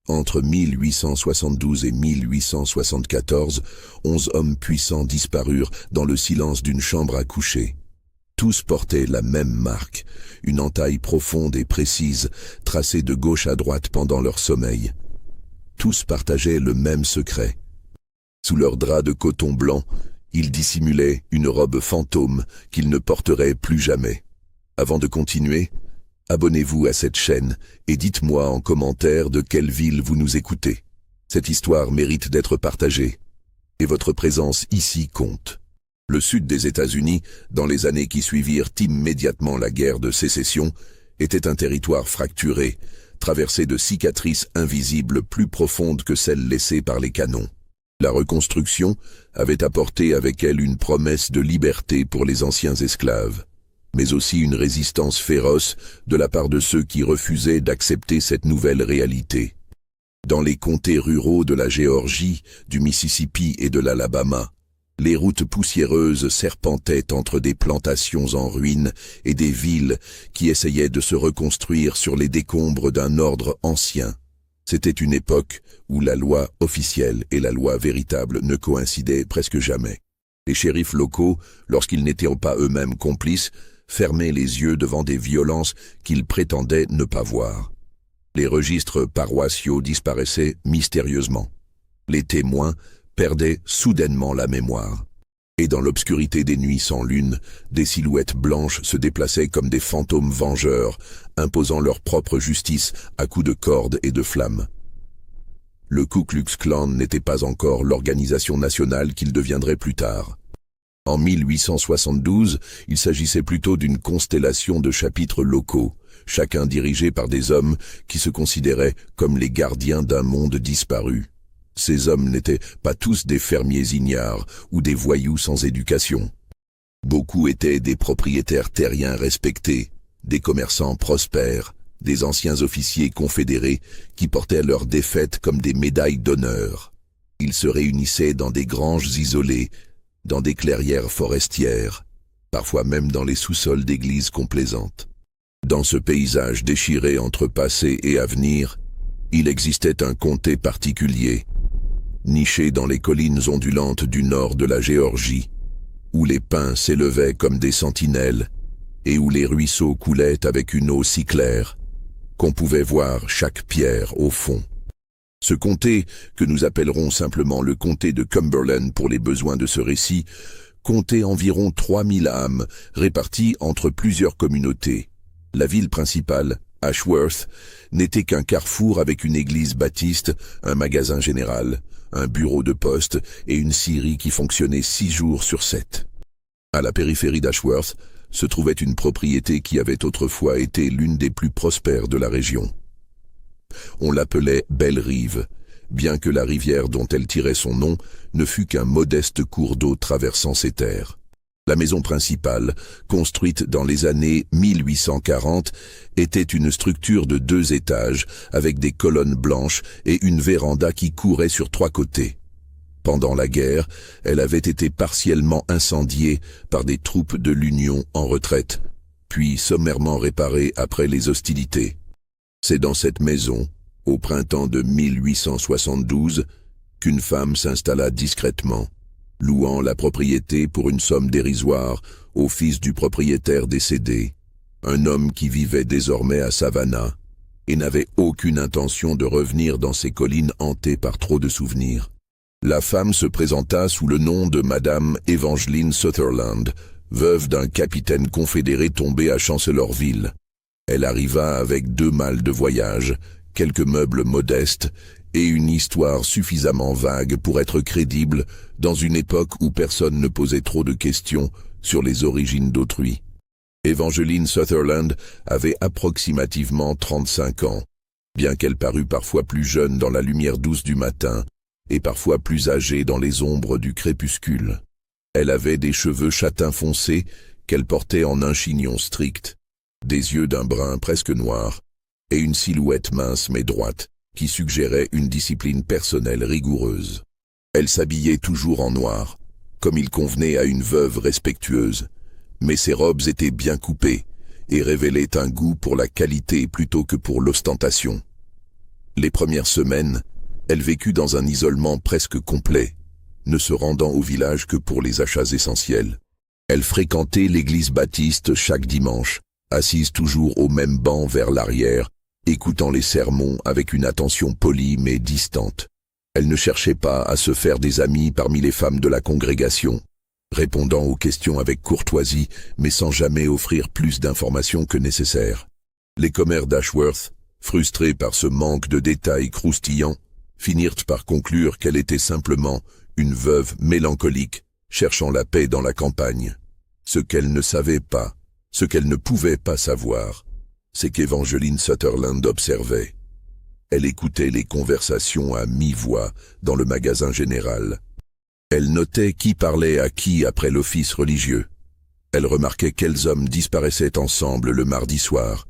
Entre 1872 et 1874, 11 hommes puissants disparurent dans le silence d'une chambre à coucher. Tous portaient la même marque, une entaille profonde et précise, tracée de gauche à droite pendant leur sommeil. Tous partageaient le même secret. Sous leur drap de coton blanc, ils dissimulaient une robe fantôme qu'ils ne porteraient plus jamais. Avant de continuer, abonnez-vous à cette chaîne et dites-moi en commentaire de quelle ville vous nous écoutez. Cette histoire mérite d'être partagée, et votre présence ici compte. Le sud des États-Unis, dans les années qui suivirent immédiatement la guerre de sécession, était un territoire fracturé, traversé de cicatrices invisibles plus profondes que celles laissées par les canons. La reconstruction avait apporté avec elle une promesse de liberté pour les anciens esclaves, mais aussi une résistance féroce de la part de ceux qui refusaient d'accepter cette nouvelle réalité. Dans les comtés ruraux de la Géorgie, du Mississippi et de l'Alabama, les routes poussiéreuses serpentaient entre des plantations en ruine et des villes qui essayaient de se reconstruire sur les décombres d'un ordre ancien. C'était une époque où la loi officielle et la loi véritable ne coïncidaient presque jamais. Les shérifs locaux, lorsqu'ils n'étaient pas eux-mêmes complices, fermaient les yeux devant des violences qu'ils prétendaient ne pas voir. Les registres paroissiaux disparaissaient mystérieusement. Les témoins perdaient soudainement la mémoire. Et dans l'obscurité des nuits sans lune, des silhouettes blanches se déplaçaient comme des fantômes vengeurs, imposant leur propre justice à coups de cordes et de flammes. Le Ku Klux Klan n'était pas encore l'organisation nationale qu'il deviendrait plus tard. En 1872, il s'agissait plutôt d'une constellation de chapitres locaux, chacun dirigé par des hommes qui se considéraient comme les gardiens d'un monde disparu. Ces hommes n'étaient pas tous des fermiers ignares ou des voyous sans éducation. Beaucoup étaient des propriétaires terriens respectés, des commerçants prospères, des anciens officiers confédérés qui portaient leurs défaites comme des médailles d'honneur. Ils se réunissaient dans des granges isolées, dans des clairières forestières, parfois même dans les sous-sols d'églises complaisantes. Dans ce paysage déchiré entre passé et avenir, il existait un comté particulier, niché dans les collines ondulantes du nord de la Géorgie, où les pins s'élevaient comme des sentinelles et où les ruisseaux coulaient avec une eau si claire qu'on pouvait voir chaque pierre au fond. Ce comté, que nous appellerons simplement le comté de Cumberland pour les besoins de ce récit, comptait environ 3000 âmes réparties entre plusieurs communautés. La ville principale, Ashworth, n'était qu'un carrefour avec une église baptiste, un magasin général, un bureau de poste et une scierie qui fonctionnait 6 jours sur 7. À la périphérie d'Ashworth se trouvait une propriété qui avait autrefois été l'une des plus prospères de la région. On l'appelait Belle-Rive, bien que la rivière dont elle tirait son nom ne fût qu'un modeste cours d'eau traversant ses terres. La maison principale, construite dans les années 1840, était une structure de 2 étages avec des colonnes blanches et une véranda qui courait sur 3 côtés. Pendant la guerre, elle avait été partiellement incendiée par des troupes de l'Union en retraite, puis sommairement réparée après les hostilités. C'est dans cette maison, au printemps de 1872, qu'une femme s'installa discrètement, louant la propriété pour une somme dérisoire au fils du propriétaire décédé, un homme qui vivait désormais à Savannah et n'avait aucune intention de revenir dans ces collines hantées par trop de souvenirs. La femme se présenta sous le nom de Madame Evangeline Sutherland, veuve d'un capitaine confédéré tombé à Chancellorsville. Elle arriva avec 2 malles de voyage, quelques meubles modestes et une histoire suffisamment vague pour être crédible dans une époque où personne ne posait trop de questions sur les origines d'autrui. Evangeline Sutherland avait approximativement 35 ans, bien qu'elle parût parfois plus jeune dans la lumière douce du matin et parfois plus âgée dans les ombres du crépuscule. Elle avait des cheveux châtain foncé qu'elle portait en un chignon strict, des yeux d'un brun presque noir et une silhouette mince mais droite qui suggérait une discipline personnelle rigoureuse. Elle s'habillait toujours en noir, comme il convenait à une veuve respectueuse, mais ses robes étaient bien coupées et révélaient un goût pour la qualité plutôt que pour l'ostentation. Les premières semaines, elle vécut dans un isolement presque complet, ne se rendant au village que pour les achats essentiels. Elle fréquentait l'église baptiste chaque dimanche, assise toujours au même banc vers l'arrière, écoutant les sermons avec une attention polie mais distante. Elle ne cherchait pas à se faire des amis parmi les femmes de la congrégation, répondant aux questions avec courtoisie mais sans jamais offrir plus d'informations que nécessaire. Les commères d'Ashworth, frustrés par ce manque de détails croustillants, finirent par conclure qu'elle était simplement une veuve mélancolique, cherchant la paix dans la campagne. Ce qu'elle ne savait pas, ce qu'elle ne pouvait pas savoir, c'est qu'Evangeline Sutherland observait. Elle écoutait les conversations à mi-voix dans le magasin général. Elle notait qui parlait à qui après l'office religieux. Elle remarquait quels hommes disparaissaient ensemble le mardi soir,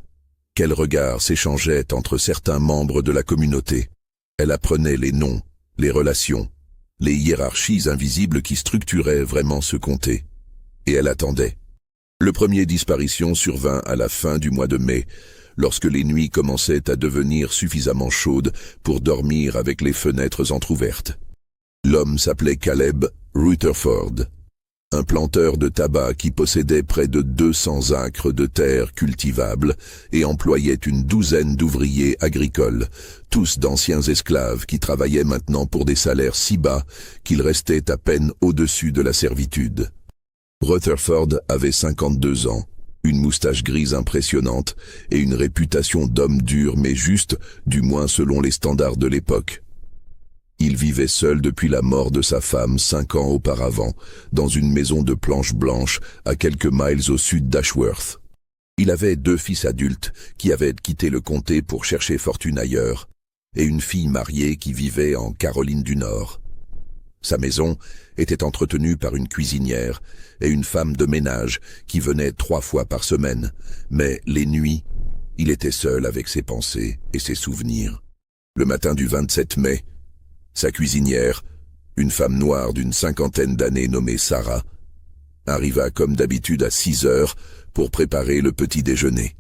quels regards s'échangeaient entre certains membres de la communauté. Elle apprenait les noms, les relations, les hiérarchies invisibles qui structuraient vraiment ce comté. Et elle attendait. Le premier disparition survint à la fin du mois de mai, lorsque les nuits commençaient à devenir suffisamment chaudes pour dormir avec les fenêtres entr'ouvertes. L'homme s'appelait Caleb Rutherford, un planteur de tabac qui possédait près de 200 acres de terre cultivable et employait une douzaine d'ouvriers agricoles, tous d'anciens esclaves qui travaillaient maintenant pour des salaires si bas qu'ils restaient à peine au-dessus de la servitude. Rutherford avait 52 ans, une moustache grise impressionnante et une réputation d'homme dur mais juste, du moins selon les standards de l'époque. Il vivait seul depuis la mort de sa femme 5 ans auparavant, dans une maison de planches blanches à quelques miles au sud d'Ashworth. Il avait 2 fils adultes qui avaient quitté le comté pour chercher fortune ailleurs, et une fille mariée qui vivait en Caroline du Nord. Sa maison était entretenue par une cuisinière et une femme de ménage qui venait 3 fois par semaine, mais les nuits, il était seul avec ses pensées et ses souvenirs. Le matin du 27 mai, sa cuisinière, une femme noire d'une 50aine d'années nommée Sarah, arriva comme d'habitude à 6 heures pour préparer le petit déjeuner.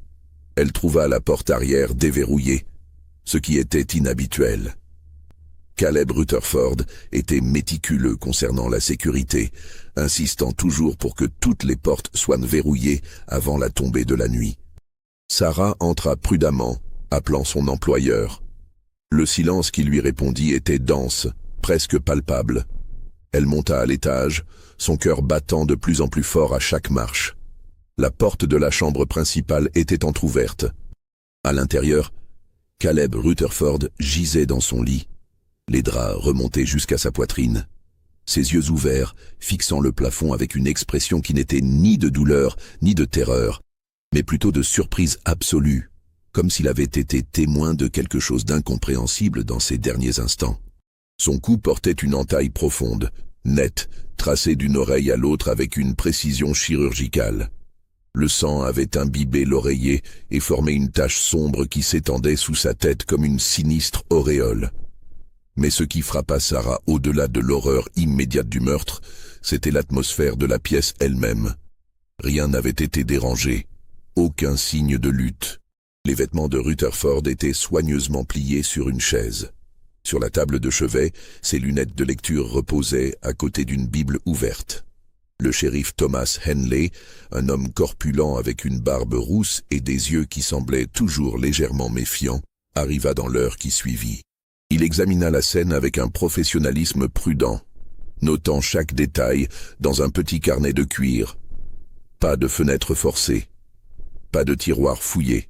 Elle trouva la porte arrière déverrouillée, ce qui était inhabituel. Caleb Rutherford était méticuleux concernant la sécurité, insistant toujours pour que toutes les portes soient verrouillées avant la tombée de la nuit. Sarah entra prudemment, appelant son employeur. Le silence qui lui répondit était dense, presque palpable. Elle monta à l'étage, son cœur battant de plus en plus fort à chaque marche. La porte de la chambre principale était entr'ouverte. À l'intérieur, Caleb Rutherford gisait dans son lit, les draps remontés jusqu'à sa poitrine, ses yeux ouverts, fixant le plafond avec une expression qui n'était ni de douleur ni de terreur, mais plutôt de surprise absolue, comme s'il avait été témoin de quelque chose d'incompréhensible dans ces derniers instants. Son cou portait une entaille profonde, nette, tracée d'une oreille à l'autre avec une précision chirurgicale. Le sang avait imbibé l'oreiller et formé une tache sombre qui s'étendait sous sa tête comme une sinistre auréole. Mais ce qui frappa Sarah au-delà de l'horreur immédiate du meurtre, c'était l'atmosphère de la pièce elle-même. Rien n'avait été dérangé, aucun signe de lutte. Les vêtements de Rutherford étaient soigneusement pliés sur une chaise. Sur la table de chevet, ses lunettes de lecture reposaient à côté d'une Bible ouverte. Le shérif Thomas Henley, un homme corpulent avec une barbe rousse et des yeux qui semblaient toujours légèrement méfiants, arriva dans l'heure qui suivit. Il examina la scène avec un professionnalisme prudent, notant chaque détail dans un petit carnet de cuir. Pas de fenêtre forcée, pas de tiroir fouillé.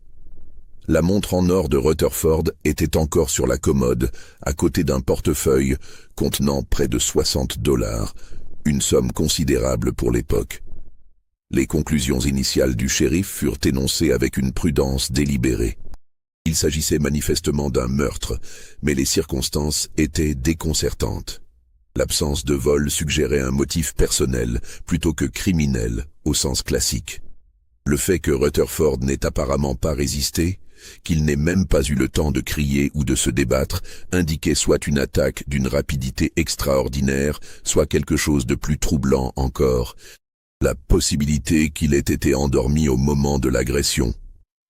La montre en or de Rutherford était encore sur la commode, à côté d'un portefeuille contenant près de $60, une somme considérable pour l'époque. Les conclusions initiales du shérif furent énoncées avec une prudence délibérée. Il s'agissait manifestement d'un meurtre, mais les circonstances étaient déconcertantes. L'absence de vol suggérait un motif personnel plutôt que criminel au sens classique. Le fait que Rutherford n'ait apparemment pas résisté, qu'il n'ait même pas eu le temps de crier ou de se débattre, indiquait soit une attaque d'une rapidité extraordinaire, soit quelque chose de plus troublant encore, la possibilité qu'il ait été endormi au moment de l'agression,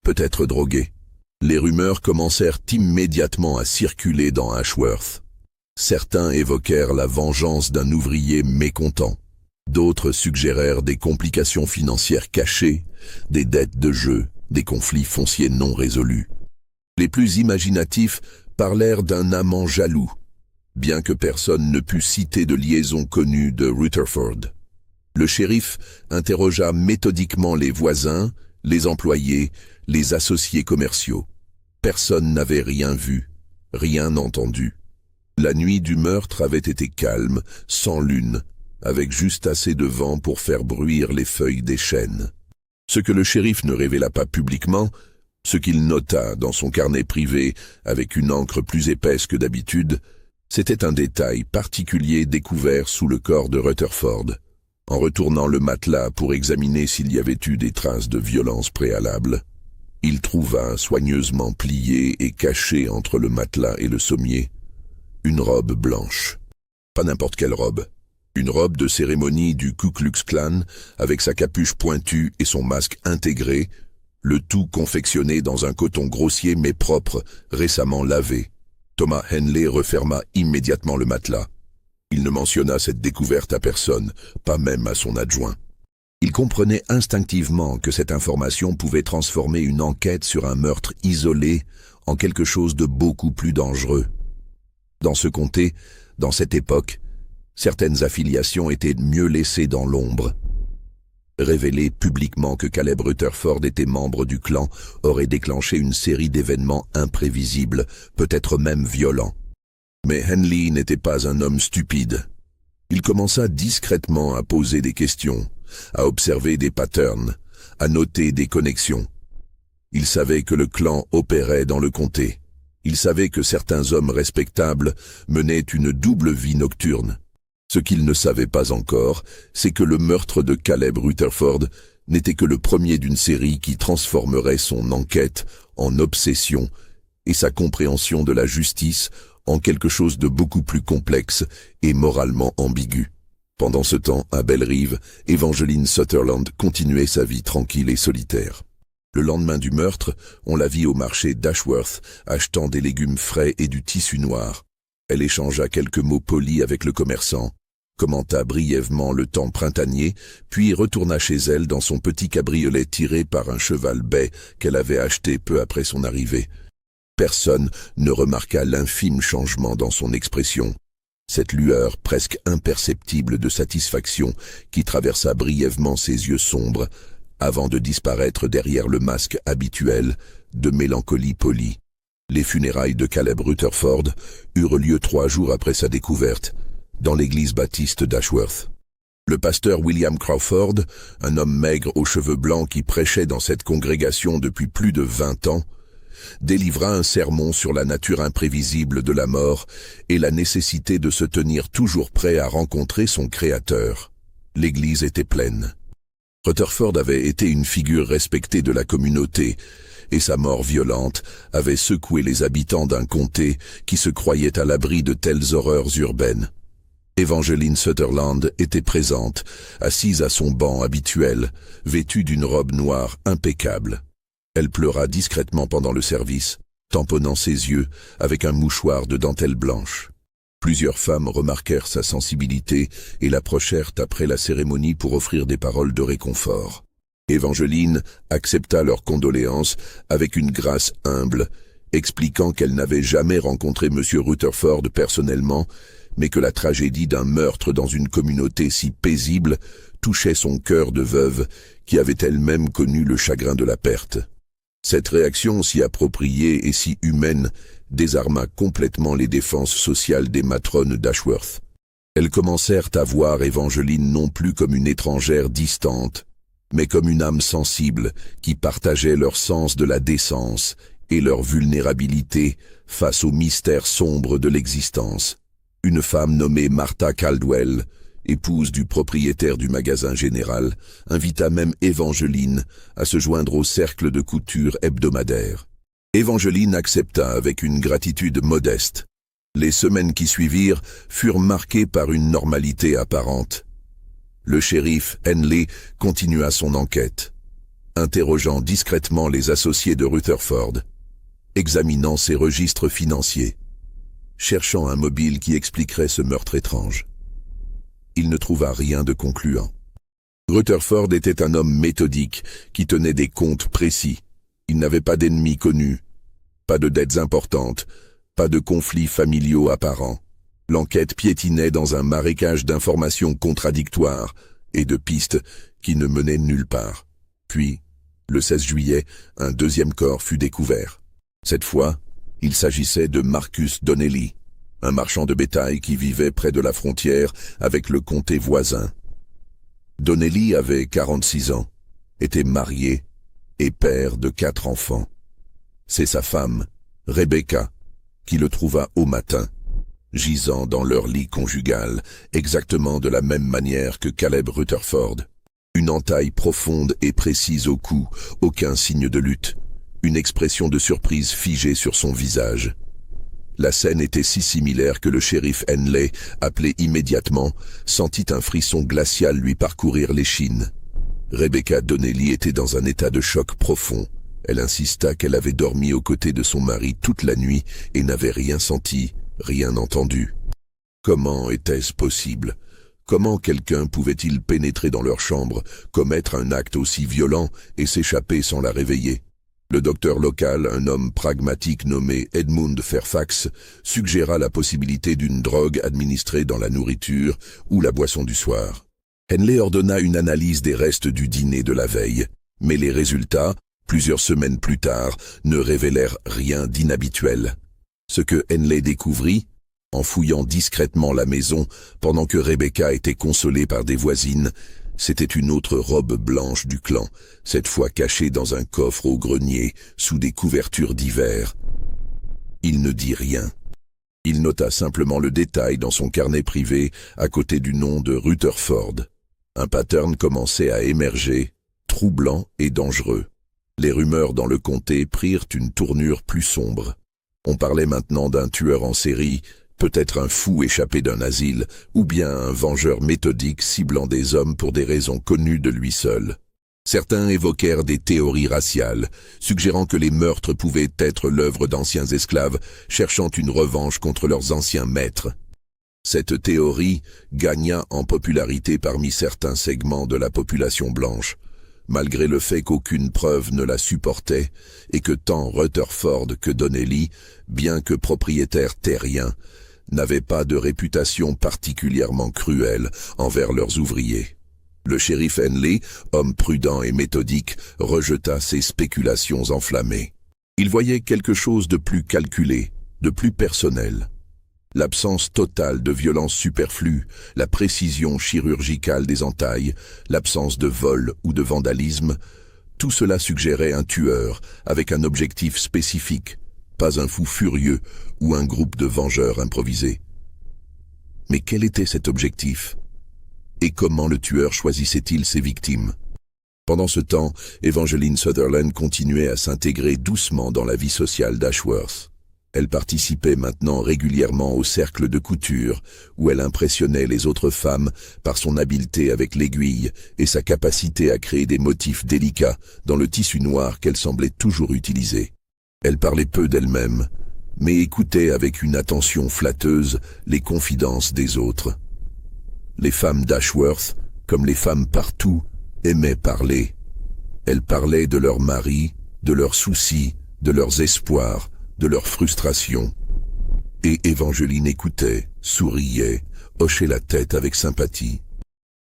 peut-être drogué. Les rumeurs commencèrent immédiatement à circuler dans Ashworth. Certains évoquèrent la vengeance d'un ouvrier mécontent. D'autres suggérèrent des complications financières cachées, des dettes de jeu, des conflits fonciers non résolus. Les plus imaginatifs parlèrent d'un amant jaloux, bien que personne ne pût citer de liaison connue de Rutherford. Le shérif interrogea méthodiquement les voisins, les employés, les associés commerciaux. Personne n'avait rien vu, rien entendu. La nuit du meurtre avait été calme, sans lune, avec juste assez de vent pour faire bruire les feuilles des chênes. Ce que le shérif ne révéla pas publiquement, ce qu'il nota dans son carnet privé avec une encre plus épaisse que d'habitude, c'était un détail particulier découvert sous le corps de Rutherford. En retournant le matelas pour examiner s'il y avait eu des traces de violence préalables, il trouva, soigneusement pliée et cachée entre le matelas et le sommier, une robe blanche. Pas n'importe quelle robe. Une robe de cérémonie du Ku Klux Klan, avec sa capuche pointue et son masque intégré, le tout confectionné dans un coton grossier mais propre, récemment lavé. Thomas Henley referma immédiatement le matelas. Il ne mentionna cette découverte à personne, pas même à son adjoint. Il comprenait instinctivement que cette information pouvait transformer une enquête sur un meurtre isolé en quelque chose de beaucoup plus dangereux. Dans ce comté, dans cette époque, certaines affiliations étaient mieux laissées dans l'ombre. Révéler publiquement que Caleb Rutherford était membre du clan aurait déclenché une série d'événements imprévisibles, peut-être même violents. Mais Henley n'était pas un homme stupide. Il commença discrètement à poser des questions, à observer des patterns, à noter des connexions. Il savait que le clan opérait dans le comté. Il savait que certains hommes respectables menaient une double vie nocturne. Ce qu'il ne savait pas encore, c'est que le meurtre de Caleb Rutherford n'était que le premier d'une série qui transformerait son enquête en obsession et sa compréhension de la justice en quelque chose de beaucoup plus complexe et moralement ambigu. Pendant ce temps, à Belle-Rive, Evangeline Sutherland continuait sa vie tranquille et solitaire. Le lendemain du meurtre, on la vit au marché d'Ashworth, achetant des légumes frais et du tissu noir. Elle échangea quelques mots polis avec le commerçant, commenta brièvement le temps printanier, puis retourna chez elle dans son petit cabriolet tiré par un cheval bai qu'elle avait acheté peu après son arrivée. Personne ne remarqua l'infime changement dans son expression, cette lueur presque imperceptible de satisfaction qui traversa brièvement ses yeux sombres, avant de disparaître derrière le masque habituel de mélancolie polie. Les funérailles de Caleb Rutherford eurent lieu 3 jours après sa découverte, dans l'église baptiste d'Ashworth. Le pasteur William Crawford, un homme maigre aux cheveux blancs qui prêchait dans cette congrégation depuis plus de 20 ans, délivra un sermon sur la nature imprévisible de la mort et la nécessité de se tenir toujours prêt à rencontrer son Créateur. L'église était pleine. Rutherford avait été une figure respectée de la communauté, et sa mort violente avait secoué les habitants d'un comté qui se croyait à l'abri de telles horreurs urbaines. Evangeline Sutherland était présente, assise à son banc habituel, vêtue d'une robe noire impeccable. Elle pleura discrètement pendant le service, tamponnant ses yeux avec un mouchoir de dentelle blanche. Plusieurs femmes remarquèrent sa sensibilité et l'approchèrent après la cérémonie pour offrir des paroles de réconfort. Evangeline accepta leurs condoléances avec une grâce humble, expliquant qu'elle n'avait jamais rencontré M. Rutherford personnellement, mais que la tragédie d'un meurtre dans une communauté si paisible touchait son cœur de veuve qui avait elle-même connu le chagrin de la perte. Cette réaction si appropriée et si humaine désarma complètement les défenses sociales des matrones d'Ashworth. Elles commencèrent à voir Evangeline non plus comme une étrangère distante, mais comme une âme sensible qui partageait leur sens de la décence et leur vulnérabilité face aux mystères sombres de l'existence. Une femme nommée Martha Caldwell, épouse du propriétaire du magasin général, invita même Evangeline à se joindre au cercle de couture hebdomadaire. Evangeline accepta avec une gratitude modeste. Les semaines qui suivirent furent marquées par une normalité apparente. Le shérif Henley continua son enquête, interrogeant discrètement les associés de Rutherford. examinant ses registres financiers, cherchant un mobile qui expliquerait ce meurtre étrange. Il ne trouva rien de concluant. Rutherford était un homme méthodique qui tenait des comptes précis. Il n'avait pas d'ennemis connus, pas de dettes importantes, pas de conflits familiaux apparents. L'enquête piétinait dans un marécage d'informations contradictoires et de pistes qui ne menaient nulle part. Puis, le 16 juillet, un deuxième corps fut découvert. Cette fois, il s'agissait de Marcus Donnelly, un marchand de bétail qui vivait près de la frontière avec le comté voisin. Donnelly avait 46 ans, était marié et père de 4 enfants. C'est sa femme, Rebecca, qui le trouva au matin, gisant dans leur lit conjugal, exactement de la même manière que Caleb Rutherford. Une entaille profonde et précise au cou, aucun signe de lutte, une expression de surprise figée sur son visage. La scène était si similaire que le shérif Henley, appelé immédiatement, sentit un frisson glacial lui parcourir l'échine. Rebecca Donnelly était dans un état de choc profond. Elle insista qu'elle avait dormi aux côtés de son mari toute la nuit et n'avait rien senti, rien entendu. Comment était-ce possible ? Comment quelqu'un pouvait-il pénétrer dans leur chambre, commettre un acte aussi violent et s'échapper sans la réveiller ? Le docteur local, un homme pragmatique nommé Edmund Fairfax, suggéra la possibilité d'une drogue administrée dans la nourriture ou la boisson du soir. Henley ordonna une analyse des restes du dîner de la veille, mais les résultats, plusieurs semaines plus tard, ne révélèrent rien d'inhabituel. Ce que Henley découvrit, en fouillant discrètement la maison pendant que Rebecca était consolée par des voisines, c'était une autre robe blanche du clan, cette fois cachée dans un coffre au grenier, sous des couvertures d'hiver. Il ne dit rien. Il nota simplement le détail dans son carnet privé, à côté du nom de Rutherford. Un pattern commençait à émerger, troublant et dangereux. Les rumeurs dans le comté prirent une tournure plus sombre. On parlait maintenant d'un tueur en série, peut-être un fou échappé d'un asile, ou bien un vengeur méthodique ciblant des hommes pour des raisons connues de lui seul. Certains évoquèrent des théories raciales, suggérant que les meurtres pouvaient être l'œuvre d'anciens esclaves cherchant une revanche contre leurs anciens maîtres. Cette théorie gagna en popularité parmi certains segments de la population blanche, malgré le fait qu'aucune preuve ne la supportait et que tant Rutherford que Donnelly, bien que propriétaires terriens, n'avaient pas de réputation particulièrement cruelle envers leurs ouvriers. Le shérif Henley, homme prudent et méthodique, rejeta ces spéculations enflammées. Il voyait quelque chose de plus calculé, de plus personnel. L'absence totale de violence superflue, la précision chirurgicale des entailles, l'absence de vol ou de vandalisme, tout cela suggérait un tueur avec un objectif spécifique, pas un fou furieux ou un groupe de vengeurs improvisés. Mais quel était cet objectif ? Et comment le tueur choisissait-il ses victimes ? Pendant ce temps, Evangeline Sutherland continuait à s'intégrer doucement dans la vie sociale d'Ashworth. Elle participait maintenant régulièrement au cercle de couture, où elle impressionnait les autres femmes par son habileté avec l'aiguille et sa capacité à créer des motifs délicats dans le tissu noir qu'elle semblait toujours utiliser. Elle parlait peu d'elle-même, mais écoutait avec une attention flatteuse les confidences des autres. Les femmes d'Ashworth, comme les femmes partout, aimaient parler. Elles parlaient de leurs maris, de leurs soucis, de leurs espoirs, de leurs frustrations. Et Evangeline écoutait, souriait, hochait la tête avec sympathie.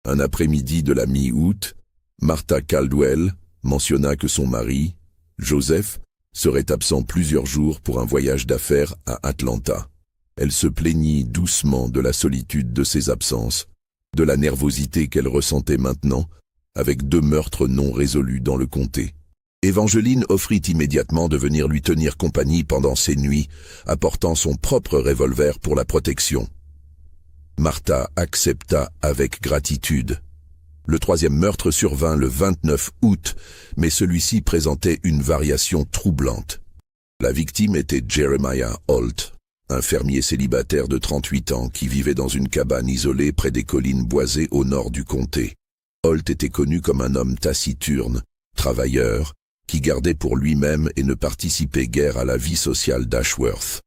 Un après-midi de la mi-août, Martha Caldwell mentionna que son mari, Joseph, serait absent plusieurs jours pour un voyage d'affaires à Atlanta. Elle se plaignit doucement de la solitude de ses absences, de la nervosité qu'elle ressentait maintenant, avec 2 meurtres non résolus dans le comté. Evangeline offrit immédiatement de venir lui tenir compagnie pendant ces nuits, apportant son propre revolver pour la protection. Martha accepta avec gratitude. Le 3e meurtre survint le 29 août, mais celui-ci présentait une variation troublante. La victime était Jeremiah Holt, un fermier célibataire de 38 ans qui vivait dans une cabane isolée près des collines boisées au nord du comté. Holt était connu comme un homme taciturne, travailleur, qui gardait pour lui-même et ne participait guère à la vie sociale d'Ashworth.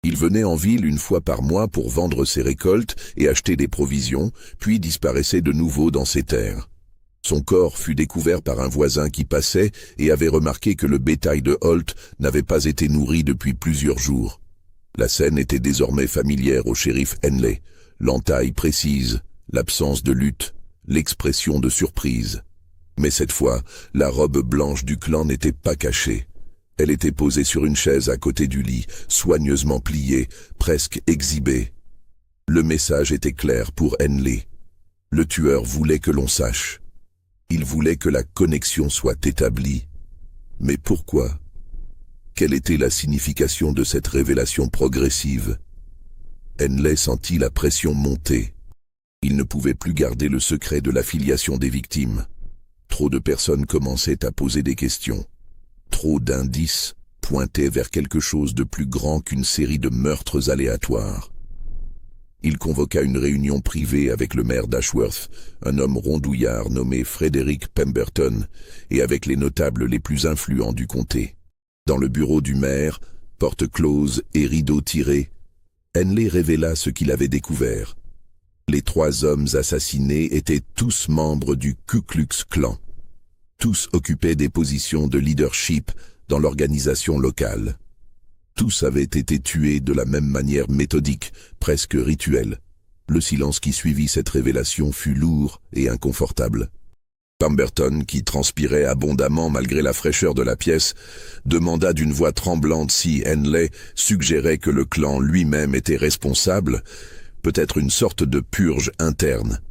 Il venait en ville une fois par mois pour vendre ses récoltes et acheter des provisions, puis disparaissait de nouveau dans ses terres. Son corps fut découvert par un voisin qui passait et avait remarqué que le bétail de Holt n'avait pas été nourri depuis plusieurs jours. La scène était désormais familière au shérif Henley, l'entaille précise, l'absence de lutte, l'expression de surprise. Mais cette fois, la robe blanche du clan n'était pas cachée. Elle était posée sur une chaise à côté du lit, soigneusement pliée, presque exhibée. Le message était clair pour Henley. Le tueur voulait que l'on sache. Il voulait que la connexion soit établie. Mais pourquoi? Quelle était la signification de cette révélation progressive? Henley sentit la pression monter. Il ne pouvait plus garder le secret de l'affiliation des victimes. Trop de personnes commençaient à poser des questions. Trop d'indices pointaient vers quelque chose de plus grand qu'une série de meurtres aléatoires. Il convoqua une réunion privée avec le maire d'Ashworth, un homme rondouillard nommé Frederick Pemberton, et avec les notables les plus influents du comté. Dans le bureau du maire, porte close et rideaux tirés, Henley révéla ce qu'il avait découvert. Les 3 hommes assassinés étaient tous membres du Ku Klux Klan. Tous occupaient des positions de leadership dans l'organisation locale. Tous avaient été tués de la même manière méthodique, presque rituelle. Le silence qui suivit cette révélation fut lourd et inconfortable. Pemberton, qui transpirait abondamment malgré la fraîcheur de la pièce, demanda d'une voix tremblante si Henley suggérait que le clan lui-même était responsable, peut-être une sorte de purge interne.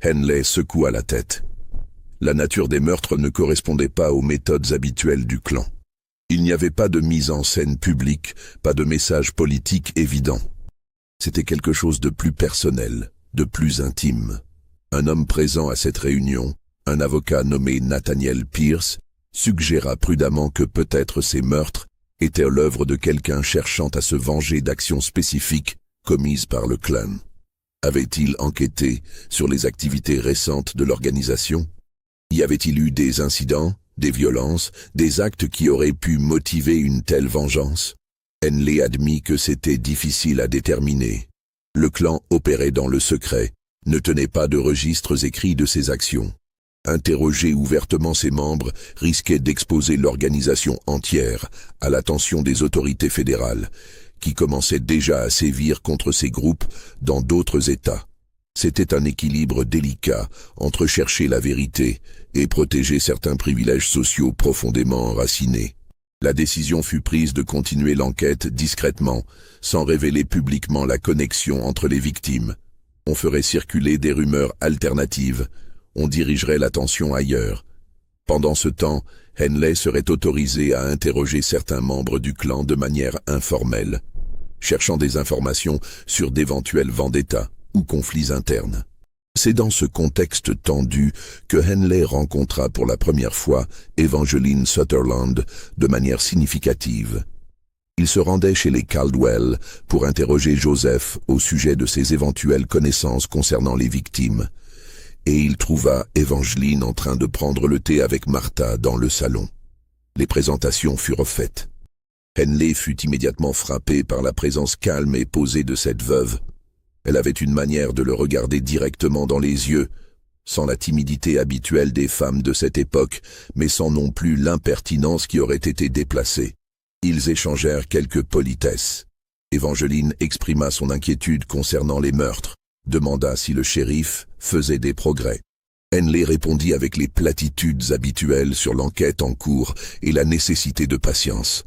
Henley secoua la tête. La nature des meurtres ne correspondait pas aux méthodes habituelles du clan. Il n'y avait pas de mise en scène publique, pas de message politique évident. C'était quelque chose de plus personnel, de plus intime. Un homme présent à cette réunion, un avocat nommé Nathaniel Pierce, suggéra prudemment que peut-être ces meurtres étaient l'œuvre de quelqu'un cherchant à se venger d'actions spécifiques commises par le clan. Avait-il enquêté sur les activités récentes de l'organisation? Y avait-il eu des incidents, des violences, des actes qui auraient pu motiver une telle vengeance? Henley admit que c'était difficile à déterminer. Le clan opérait dans le secret, ne tenait pas de registres écrits de ses actions. Interroger ouvertement ses membres risquait d'exposer l'organisation entière à l'attention des autorités fédérales, qui commençaient déjà à sévir contre ces groupes dans d'autres États. C'était un équilibre délicat entre chercher la vérité et protéger certains privilèges sociaux profondément enracinés. La décision fut prise de continuer l'enquête discrètement, sans révéler publiquement la connexion entre les victimes. On ferait circuler des rumeurs alternatives, on dirigerait l'attention ailleurs. Pendant ce temps, Henley serait autorisé à interroger certains membres du clan de manière informelle, cherchant des informations sur d'éventuels vendettas ou conflits internes. C'est dans ce contexte tendu que Henley rencontra pour la première fois Evangeline Sutherland de manière significative. Il se rendait chez les Caldwell pour interroger Joseph au sujet de ses éventuelles connaissances concernant les victimes, et il trouva Evangeline en train de prendre le thé avec Martha dans le salon. Les présentations furent faites. Henley fut immédiatement frappé par la présence calme et posée de cette veuve. Elle avait une manière de le regarder directement dans les yeux, sans la timidité habituelle des femmes de cette époque, mais sans non plus l'impertinence qui aurait été déplacée. Ils échangèrent quelques politesses. Evangeline exprima son inquiétude concernant les meurtres, demanda si le shérif faisait des progrès. Henley répondit avec les platitudes habituelles sur l'enquête en cours et la nécessité de patience.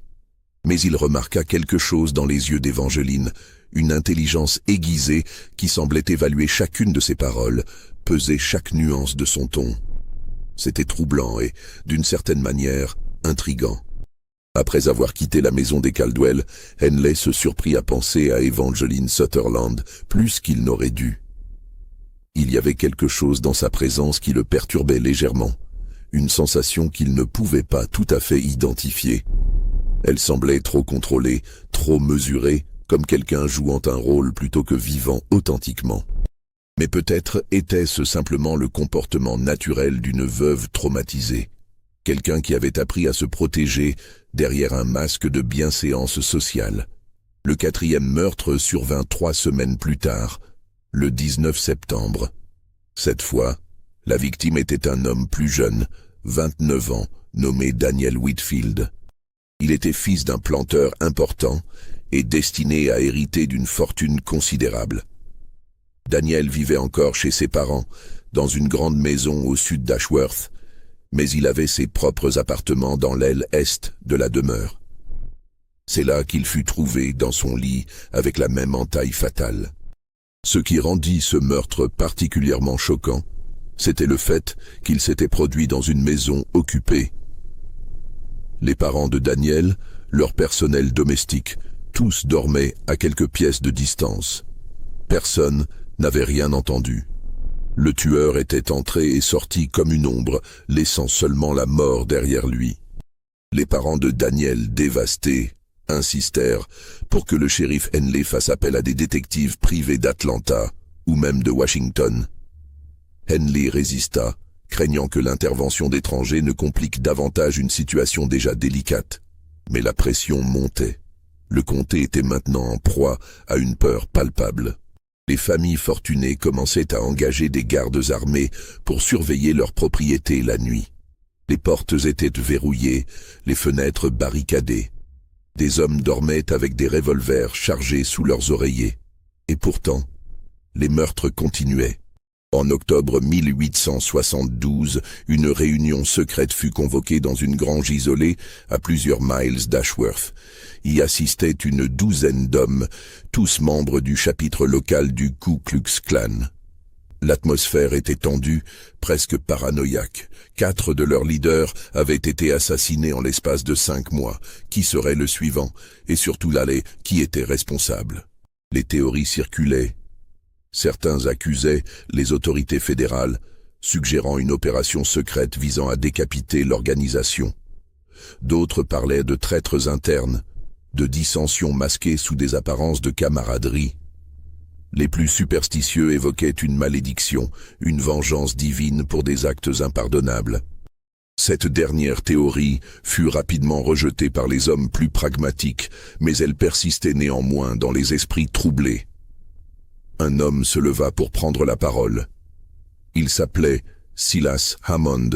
Mais il remarqua quelque chose dans les yeux d'Evangeline, une intelligence aiguisée qui semblait évaluer chacune de ses paroles, peser chaque nuance de son ton. C'était troublant et, d'une certaine manière, intriguant. Après avoir quitté la maison des Caldwell, Henley se surprit à penser à Evangeline Sutherland plus qu'il n'aurait dû. Il y avait quelque chose dans sa présence qui le perturbait légèrement, une sensation qu'il ne pouvait pas tout à fait identifier. Elle semblait trop contrôlée, trop mesurée, comme quelqu'un jouant un rôle plutôt que vivant authentiquement. Mais peut-être était-ce simplement le comportement naturel d'une veuve traumatisée. Quelqu'un qui avait appris à se protéger derrière un masque de bienséance sociale. Le 4e meurtre survint 3 semaines plus tard, le 19 septembre. Cette fois, la victime était un homme plus jeune, 29 ans, nommé Daniel Whitfield. Il était fils d'un planteur important et destiné à hériter d'une fortune considérable. Daniel vivait encore chez ses parents, dans une grande maison au sud d'Ashworth, mais il avait ses propres appartements dans l'aile est de la demeure. C'est là qu'il fut trouvé dans son lit avec la même entaille fatale. Ce qui rendit ce meurtre particulièrement choquant, c'était le fait qu'il s'était produit dans une maison occupée. Les parents de Daniel, leur personnel domestique, tous dormaient à quelques pièces de distance. Personne n'avait rien entendu. Le tueur était entré et sorti comme une ombre, laissant seulement la mort derrière lui. Les parents de Daniel, dévastés, insistèrent pour que le shérif Henley fasse appel à des détectives privés d'Atlanta ou même de Washington. Henley résista, craignant que l'intervention d'étrangers ne complique davantage une situation déjà délicate. Mais la pression montait. Le comté était maintenant en proie à une peur palpable. Les familles fortunées commençaient à engager des gardes armés pour surveiller leurs propriétés la nuit. Les portes étaient verrouillées, les fenêtres barricadées. Des hommes dormaient avec des revolvers chargés sous leurs oreillers. Et pourtant, les meurtres continuaient. En octobre 1872, une réunion secrète fut convoquée dans une grange isolée à plusieurs miles d'Ashworth. Y assistaient une douzaine d'hommes, tous membres du chapitre local du Ku Klux Klan. L'atmosphère était tendue, presque paranoïaque. 4 de leurs leaders avaient été assassinés en l'espace de 5 mois. Qui serait le suivant? Et surtout qui était responsable? Les théories circulaient. Certains accusaient les autorités fédérales, suggérant une opération secrète visant à décapiter l'organisation. D'autres parlaient de traîtres internes, de dissensions masquées sous des apparences de camaraderie. Les plus superstitieux évoquaient une malédiction, une vengeance divine pour des actes impardonnables. Cette dernière théorie fut rapidement rejetée par les hommes plus pragmatiques, mais elle persistait néanmoins dans les esprits troublés. Un homme se leva pour prendre la parole. Il s'appelait Silas Hammond,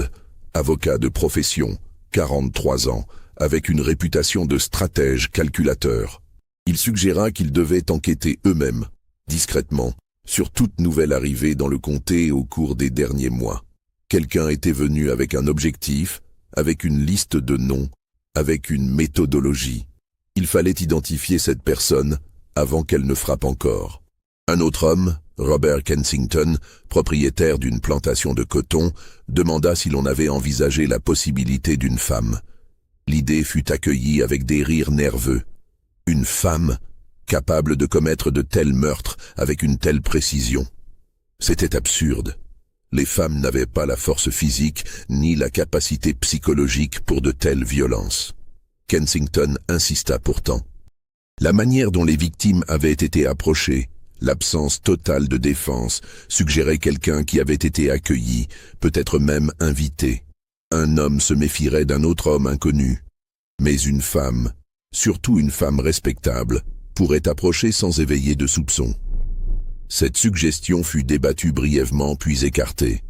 avocat de profession, 43 ans, avec une réputation de stratège calculateur. Il suggéra qu'ils devaient enquêter eux-mêmes, discrètement, sur toute nouvelle arrivée dans le comté au cours des derniers mois. Quelqu'un était venu avec un objectif, avec une liste de noms, avec une méthodologie. Il fallait identifier cette personne avant qu'elle ne frappe encore. Un autre homme, Robert Kensington, propriétaire d'une plantation de coton, demanda si l'on avait envisagé la possibilité d'une femme. L'idée fut accueillie avec des rires nerveux. Une femme capable de commettre de tels meurtres avec une telle précision. C'était absurde. Les femmes n'avaient pas la force physique ni la capacité psychologique pour de telles violences. Kensington insista pourtant. La manière dont les victimes avaient été approchées, l'absence totale de défense, suggérait quelqu'un qui avait été accueilli, peut-être même invité. Un homme se méfierait d'un autre homme inconnu. Mais une femme, surtout une femme respectable, pourrait approcher sans éveiller de soupçons. Cette suggestion fut débattue brièvement puis écartée.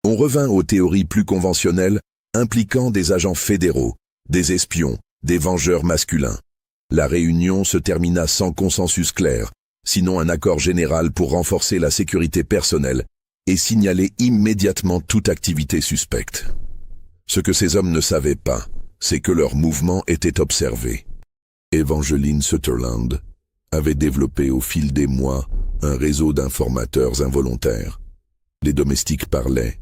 On revint aux théories plus conventionnelles impliquant des agents fédéraux, des espions, des vengeurs masculins. La réunion se termina sans consensus clair, sinon un accord général pour renforcer la sécurité personnelle et signaler immédiatement toute activité suspecte. Ce que ces hommes ne savaient pas, c'est que leurs mouvements étaient observés. Evangeline Sutherland avait développé au fil des mois un réseau d'informateurs involontaires. Les domestiques parlaient,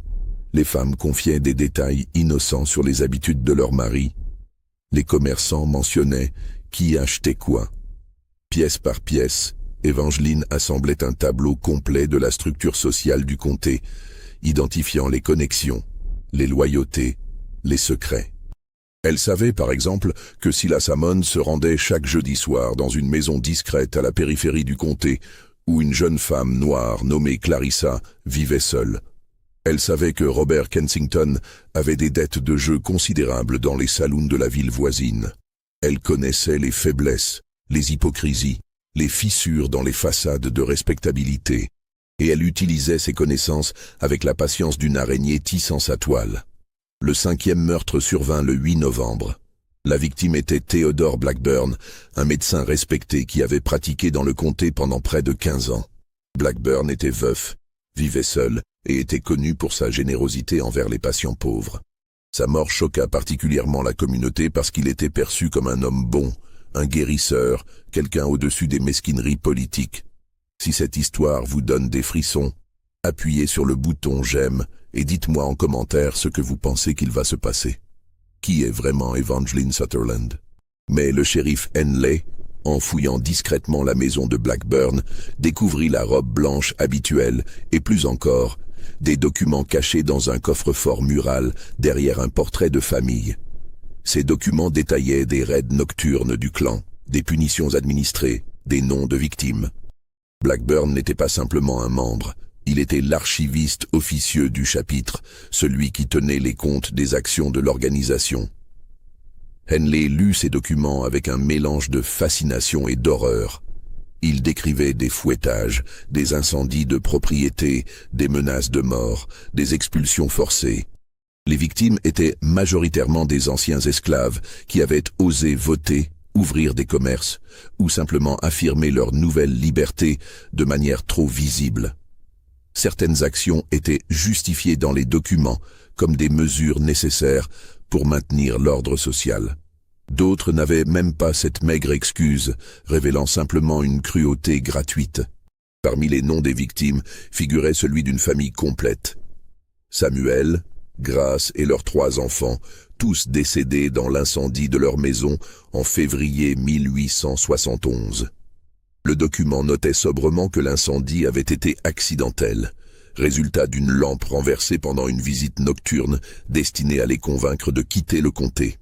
les femmes confiaient des détails innocents sur les habitudes de leurs maris, les commerçants mentionnaient qui achetait quoi. Pièce par pièce, Evangeline assemblait un tableau complet de la structure sociale du comté, identifiant les connexions, les loyautés, les secrets. Elle savait, par exemple, que Silas Hammond se rendait chaque jeudi soir dans une maison discrète à la périphérie du comté, où une jeune femme noire nommée Clarissa vivait seule. Elle savait que Robert Kensington avait des dettes de jeu considérables dans les saloons de la ville voisine. Elle connaissait les faiblesses, les hypocrisies, les fissures dans les façades de respectabilité, et elle utilisait ses connaissances avec la patience d'une araignée tissant sa toile. Le 5e meurtre survint le 8 novembre. La victime était Theodore Blackburn, un médecin respecté qui avait pratiqué dans le comté pendant près de 15 ans. Blackburn était veuf, vivait seul et était connu pour sa générosité envers les patients pauvres. Sa mort choqua particulièrement la communauté parce qu'il était perçu comme un homme bon, un guérisseur, quelqu'un au-dessus des mesquineries politiques. Si cette histoire vous donne des frissons, appuyez sur le bouton j'aime et dites-moi en commentaire ce que vous pensez qu'il va se passer. Qui est vraiment Evangeline Sutherland? Mais le shérif Henley, en fouillant discrètement la maison de Blackburn, découvrit la robe blanche habituelle et plus encore, des documents cachés dans un coffre-fort mural derrière un portrait de famille. Ces documents détaillaient des raids nocturnes du clan, des punitions administrées, des noms de victimes. Blackburn n'était pas simplement un membre, il était l'archiviste officieux du chapitre, celui qui tenait les comptes des actions de l'organisation. Henley lut ces documents avec un mélange de fascination et d'horreur. Il décrivait des fouettages, des incendies de propriétés, des menaces de mort, des expulsions forcées. Les victimes étaient majoritairement des anciens esclaves qui avaient osé voter, ouvrir des commerces ou simplement affirmer leur nouvelle liberté de manière trop visible. Certaines actions étaient justifiées dans les documents comme des mesures nécessaires pour maintenir l'ordre social. D'autres n'avaient même pas cette maigre excuse, révélant simplement une cruauté gratuite. Parmi les noms des victimes figurait celui d'une famille complète. Samuel, Grace et leurs 3 enfants, tous décédés dans l'incendie de leur maison en février 1871. Le document notait sobrement que l'incendie avait été accidentel, résultat d'une lampe renversée pendant une visite nocturne destinée à les convaincre de quitter le comté.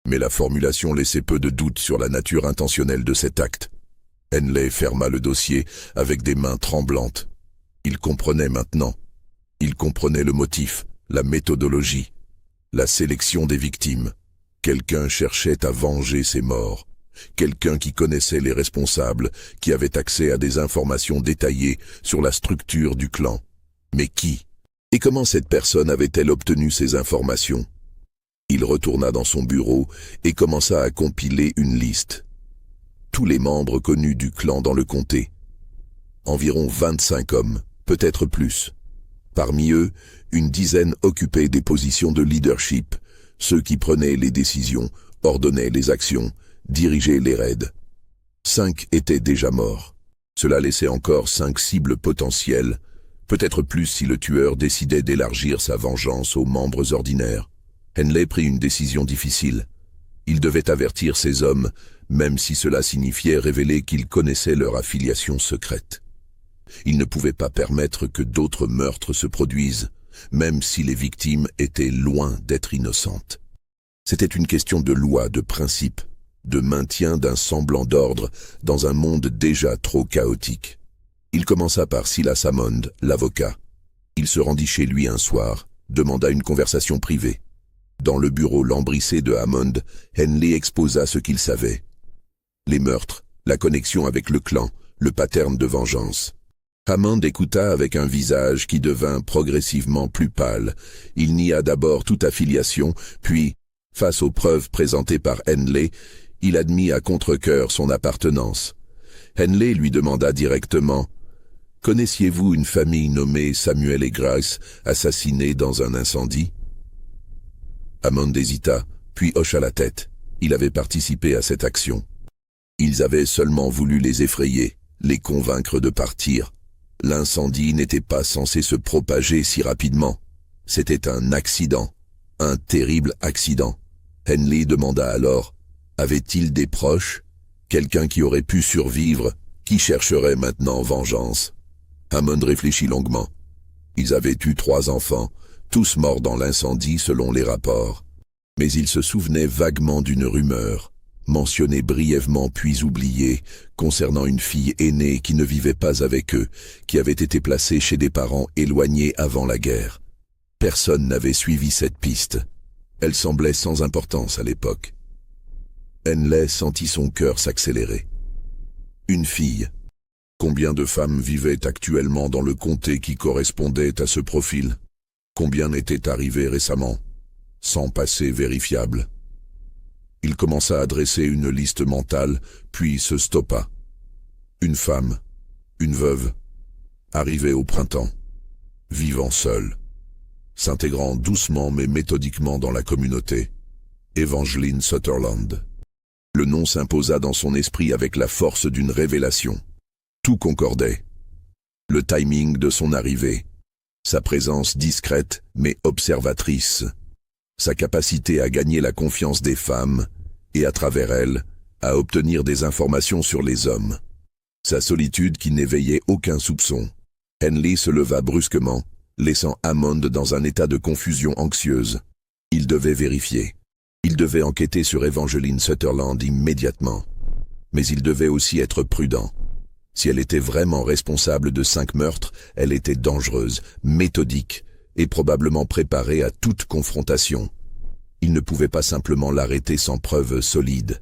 Mais la formulation laissait peu de doute sur la nature intentionnelle de cet acte. Henley ferma le dossier avec des mains tremblantes. Il comprenait maintenant. Il comprenait le motif, la méthodologie, la sélection des victimes. Quelqu'un cherchait à venger ses morts. Quelqu'un qui connaissait les responsables, qui avait accès à des informations détaillées sur la structure du clan. Mais qui? Et comment cette personne avait-elle obtenu ces informations? Il retourna dans son bureau et commença à compiler une liste. Tous les membres connus du clan dans le comté. Environ 25 hommes, peut-être plus. Parmi eux, une dizaine occupaient des positions de leadership, ceux qui prenaient les décisions, ordonnaient les actions, dirigeaient les raids. 5 étaient déjà morts. Cela laissait encore 5 cibles potentielles, peut-être plus si le tueur décidait d'élargir sa vengeance aux membres ordinaires. Henley prit une décision difficile. Il devait avertir ces hommes, même si cela signifiait révéler qu'il connaissait leur affiliation secrète. Il ne pouvait pas permettre que d'autres meurtres se produisent, même si les victimes étaient loin d'être innocentes. C'était une question de loi, de principe, de maintien d'un semblant d'ordre dans un monde déjà trop chaotique. Il commença par Silas Hammond, l'avocat. Il se rendit chez lui un soir, demanda une conversation privée. Dans le bureau lambrissé de Hammond, Henley exposa ce qu'il savait. Les meurtres, la connexion avec le clan, le pattern de vengeance. Hammond écouta avec un visage qui devint progressivement plus pâle. Il nia d'abord toute affiliation, puis, face aux preuves présentées par Henley, il admit à contre-cœur son appartenance. Henley lui demanda directement « Connaissiez-vous une famille nommée Samuel et Grace, assassinés dans un incendie ?» Hammond hésita, puis hocha la tête. Il avait participé à cette action. Ils avaient seulement voulu les effrayer, les convaincre de partir. L'incendie n'était pas censé se propager si rapidement. C'était un accident, un terrible accident. Henley demanda alors, avait-il des proches? Quelqu'un qui aurait pu survivre, qui chercherait maintenant vengeance? Hammond réfléchit longuement. Ils avaient eu 3 enfants, tous morts dans l'incendie selon les rapports. Mais il se souvenait vaguement d'une rumeur, mentionnée brièvement puis oubliée, concernant une fille aînée qui ne vivait pas avec eux, qui avait été placée chez des parents éloignés avant la guerre. Personne n'avait suivi cette piste. Elle semblait sans importance à l'époque. Henley sentit son cœur s'accélérer. Une fille. Combien de femmes vivaient actuellement dans le comté qui correspondait à ce profil? Combien n'étaient arrivées récemment, sans passé vérifiable? Il commença à dresser une liste mentale, puis se stoppa. Une femme, une veuve, arrivée au printemps, vivant seule, s'intégrant doucement mais méthodiquement dans la communauté. Evangeline Sutherland. Le nom s'imposa dans son esprit avec la force d'une révélation. Tout concordait. Le timing de son arrivée, sa présence discrète mais observatrice, sa capacité à gagner la confiance des femmes et à travers elles, à obtenir des informations sur les hommes. Sa solitude qui n'éveillait aucun soupçon. Henley se leva brusquement, laissant Hammond dans un état de confusion anxieuse. Il devait vérifier. Il devait enquêter sur Evangeline Sutherland immédiatement. Mais il devait aussi être prudent. Si elle était vraiment responsable de 5 meurtres, elle était dangereuse, méthodique et probablement préparée à toute confrontation. Il ne pouvait pas simplement l'arrêter sans preuves solides.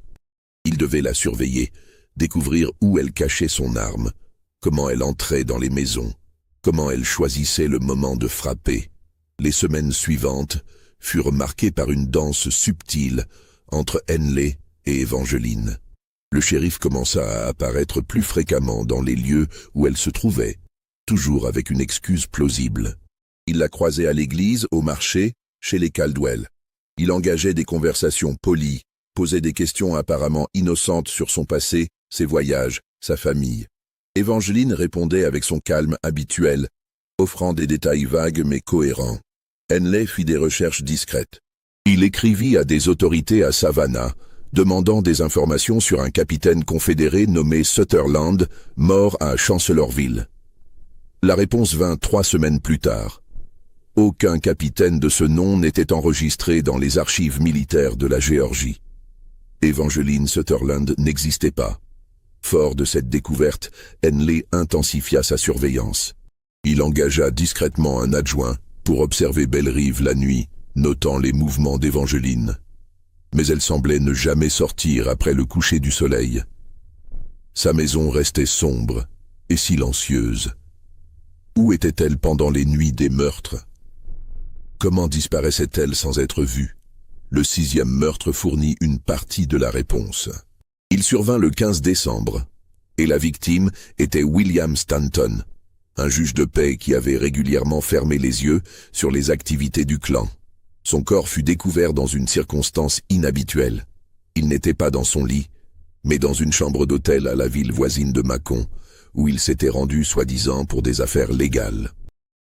Il devait la surveiller, découvrir où elle cachait son arme, comment elle entrait dans les maisons, comment elle choisissait le moment de frapper. Les semaines suivantes furent marquées par une danse subtile entre Henley et Evangeline. Le shérif commença à apparaître plus fréquemment dans les lieux où elle se trouvait, toujours avec une excuse plausible. Il la croisait à l'église, au marché, chez les Caldwell. Il engageait des conversations polies, posait des questions apparemment innocentes sur son passé, ses voyages, sa famille. Evangeline répondait avec son calme habituel, offrant des détails vagues mais cohérents. Henley fit des recherches discrètes. Il écrivit à des autorités à Savannah, demandant des informations sur un capitaine confédéré nommé Sutherland, mort à Chancellorsville. La réponse vint 3 semaines plus tard. Aucun capitaine de ce nom n'était enregistré dans les archives militaires de la Géorgie. Evangeline Sutherland n'existait pas. Fort de cette découverte, Henley intensifia sa surveillance. Il engagea discrètement un adjoint pour observer Bellerive la nuit, notant les mouvements d'Evangeline. Mais elle semblait ne jamais sortir après le coucher du soleil. Sa maison restait sombre et silencieuse. Où était-elle pendant les nuits des meurtres? Comment disparaissait-elle sans être vue? Le 6e meurtre fournit une partie de la réponse. Il survint le 15 décembre, et la victime était William Stanton, un juge de paix qui avait régulièrement fermé les yeux sur les activités du clan. Son corps fut découvert dans une circonstance inhabituelle. Il n'était pas dans son lit, mais dans une chambre d'hôtel à la ville voisine de Mâcon, où il s'était rendu soi-disant pour des affaires légales.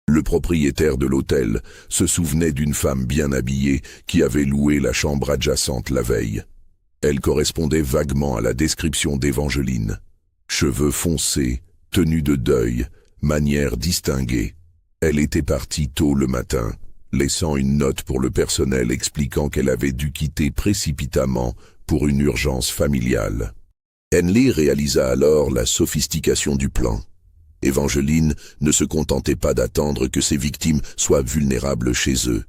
Le propriétaire de l'hôtel se souvenait d'une femme bien habillée qui avait loué la chambre adjacente la veille. Elle correspondait vaguement à la description d'Evangeline. Cheveux foncés, tenue de deuil, manière distinguée. Elle était partie tôt le matin, laissant une note pour le personnel expliquant qu'elle avait dû quitter précipitamment pour une urgence familiale. Henley réalisa alors la sophistication du plan. Evangeline ne se contentait pas d'attendre que ses victimes soient vulnérables chez eux.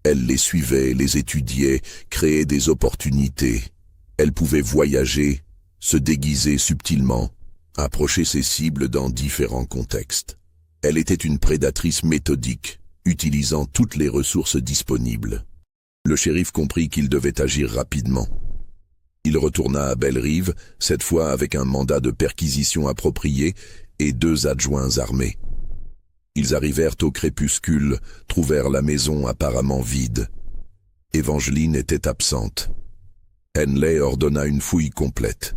Elle les suivait, les étudiait, créait des opportunités. Elle pouvait voyager, se déguiser subtilement, approcher ses cibles dans différents contextes. Elle était une prédatrice méthodique, utilisant toutes les ressources disponibles. Le shérif comprit qu'il devait agir rapidement. Il retourna à Bellerive, cette fois avec un mandat de perquisition approprié et 2 adjoints armés. Ils arrivèrent au crépuscule, trouvèrent la maison apparemment vide. Evangeline était absente. Henley ordonna une fouille complète.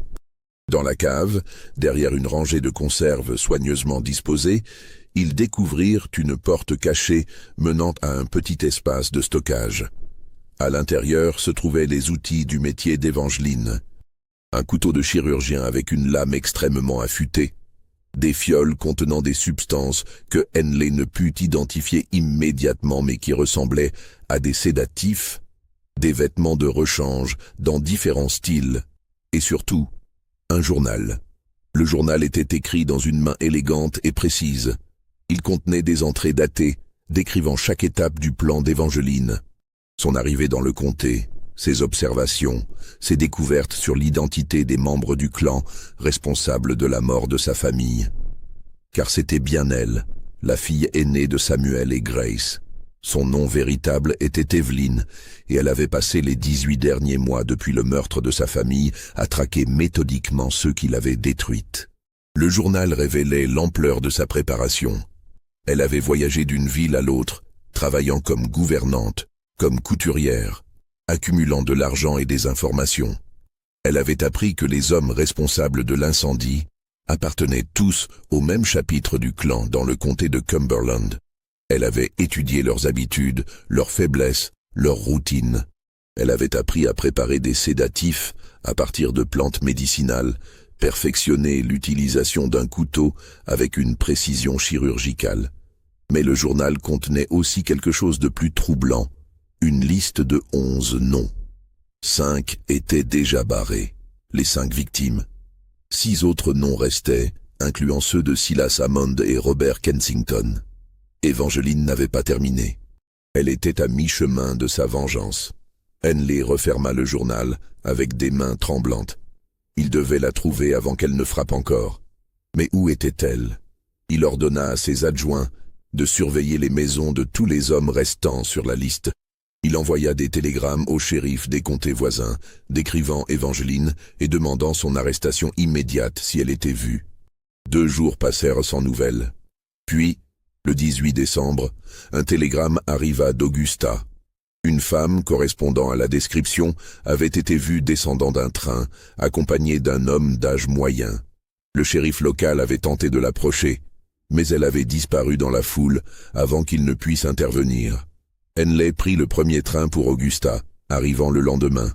Dans la cave, derrière une rangée de conserves soigneusement disposées, ils découvrirent une porte cachée menant à un petit espace de stockage. À l'intérieur se trouvaient les outils du métier d'Evangeline. Un couteau de chirurgien avec une lame extrêmement affûtée, des fioles contenant des substances que Henley ne put identifier immédiatement mais qui ressemblaient à des sédatifs, des vêtements de rechange dans différents styles, et surtout, un journal. Le journal était écrit dans une main élégante et précise. Il contenait des entrées datées, décrivant chaque étape du plan d'Evangeline. Son arrivée dans le comté, ses observations, ses découvertes sur l'identité des membres du clan responsables de la mort de sa famille. Car c'était bien elle, la fille aînée de Samuel et Grace. Son nom véritable était Evelyn, et elle avait passé les 18 derniers mois depuis le meurtre de sa famille à traquer méthodiquement ceux qui l'avaient détruite. Le journal révélait l'ampleur de sa préparation. Elle avait voyagé d'une ville à l'autre, travaillant comme gouvernante, comme couturière, accumulant de l'argent et des informations. Elle avait appris que les hommes responsables de l'incendie appartenaient tous au même chapitre du clan dans le comté de Cumberland. Elle avait étudié leurs habitudes, leurs faiblesses, leurs routines. Elle avait appris à préparer des sédatifs à partir de plantes médicinales, perfectionné l'utilisation d'un couteau avec une précision chirurgicale. Mais le journal contenait aussi quelque chose de plus troublant, une liste de 11 noms. 5 étaient déjà barrés, les 5 victimes. 6 autres noms restaient, incluant ceux de Silas Hammond et Robert Kensington. Evangeline n'avait pas terminé. Elle était à mi-chemin de sa vengeance. Henley referma le journal avec des mains tremblantes. Il devait la trouver avant qu'elle ne frappe encore. Mais où était-elle? Il ordonna à ses adjoints de surveiller les maisons de tous les hommes restants sur la liste. Il envoya des télégrammes au shérif des comtés voisins, décrivant Evangeline et demandant son arrestation immédiate si elle était vue. 2 jours passèrent sans nouvelles. Puis, le 18 décembre, un télégramme arriva d'Augusta. Une femme correspondant à la description avait été vue descendant d'un train, accompagnée d'un homme d'âge moyen. Le shérif local avait tenté de l'approcher, mais elle avait disparu dans la foule avant qu'il ne puisse intervenir. Henley prit le premier train pour Augusta, arrivant le lendemain.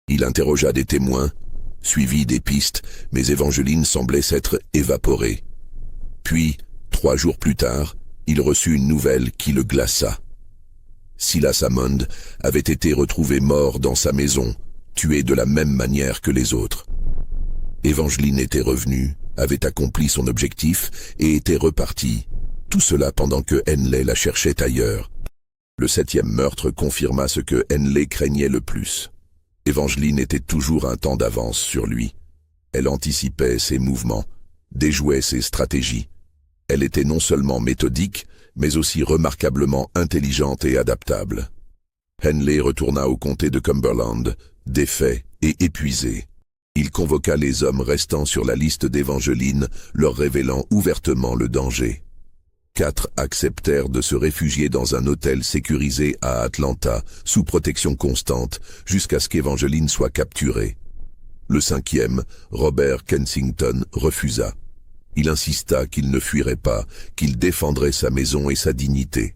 Il interrogea des témoins, suivit des pistes, mais Evangeline semblait s'être évaporée. Puis, 3 jours plus tard, il reçut une nouvelle qui le glaça. Silas Hammond avait été retrouvé mort dans sa maison, tué de la même manière que les autres. Evangeline était revenue, avait accompli son objectif et était repartie. Tout cela pendant que Henley la cherchait ailleurs. Le 7e meurtre confirma ce que Henley craignait le plus. Evangeline était toujours un temps d'avance sur lui. Elle anticipait ses mouvements, déjouait ses stratégies. Elle était non seulement méthodique, mais aussi remarquablement intelligente et adaptable. Henley retourna au comté de Cumberland, défait et épuisé. Il convoqua les hommes restants sur la liste d'Evangeline, leur révélant ouvertement le danger. 4 acceptèrent de se réfugier dans un hôtel sécurisé à Atlanta, sous protection constante, jusqu'à ce qu'Evangeline soit capturée. Le 5e, Robert Kensington, refusa. Il insista qu'il ne fuirait pas, qu'il défendrait sa maison et sa dignité.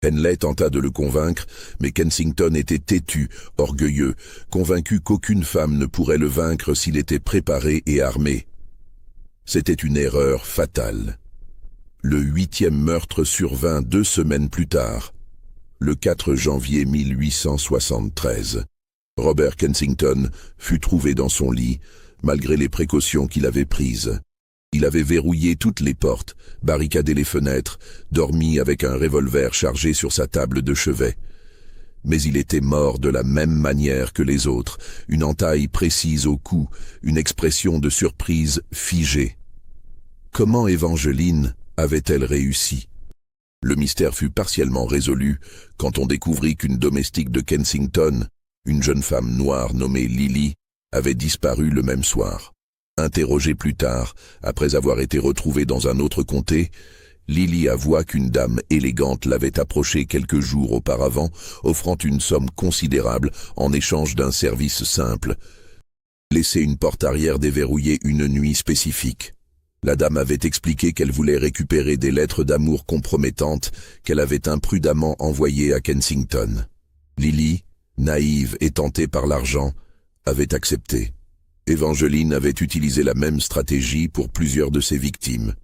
Henley tenta de le convaincre, mais Kensington était têtu, orgueilleux, convaincu qu'aucune femme ne pourrait le vaincre s'il était préparé et armé. C'était une erreur fatale. Le 8e meurtre survint 2 semaines plus tard, le 4 janvier 1873. Robert Kensington fut trouvé dans son lit, malgré les précautions qu'il avait prises. Il avait verrouillé toutes les portes, barricadé les fenêtres, dormi avec un revolver chargé sur sa table de chevet. Mais il était mort de la même manière que les autres, une entaille précise au cou, une expression de surprise figée. Comment Evangeline avait-elle réussi? Le mystère fut partiellement résolu quand on découvrit qu'une domestique de Kensington, une jeune femme noire nommée Lily, avait disparu le même soir. Interrogée plus tard, après avoir été retrouvée dans un autre comté, Lily avoua qu'une dame élégante l'avait approchée quelques jours auparavant, offrant une somme considérable en échange d'un service simple. Laisser une porte arrière déverrouillée une nuit spécifique. La dame avait expliqué qu'elle voulait récupérer des lettres d'amour compromettantes qu'elle avait imprudemment envoyées à Kensington. Lily, naïve et tentée par l'argent, avait accepté. Evangeline avait utilisé la même stratégie pour plusieurs de ses victimes.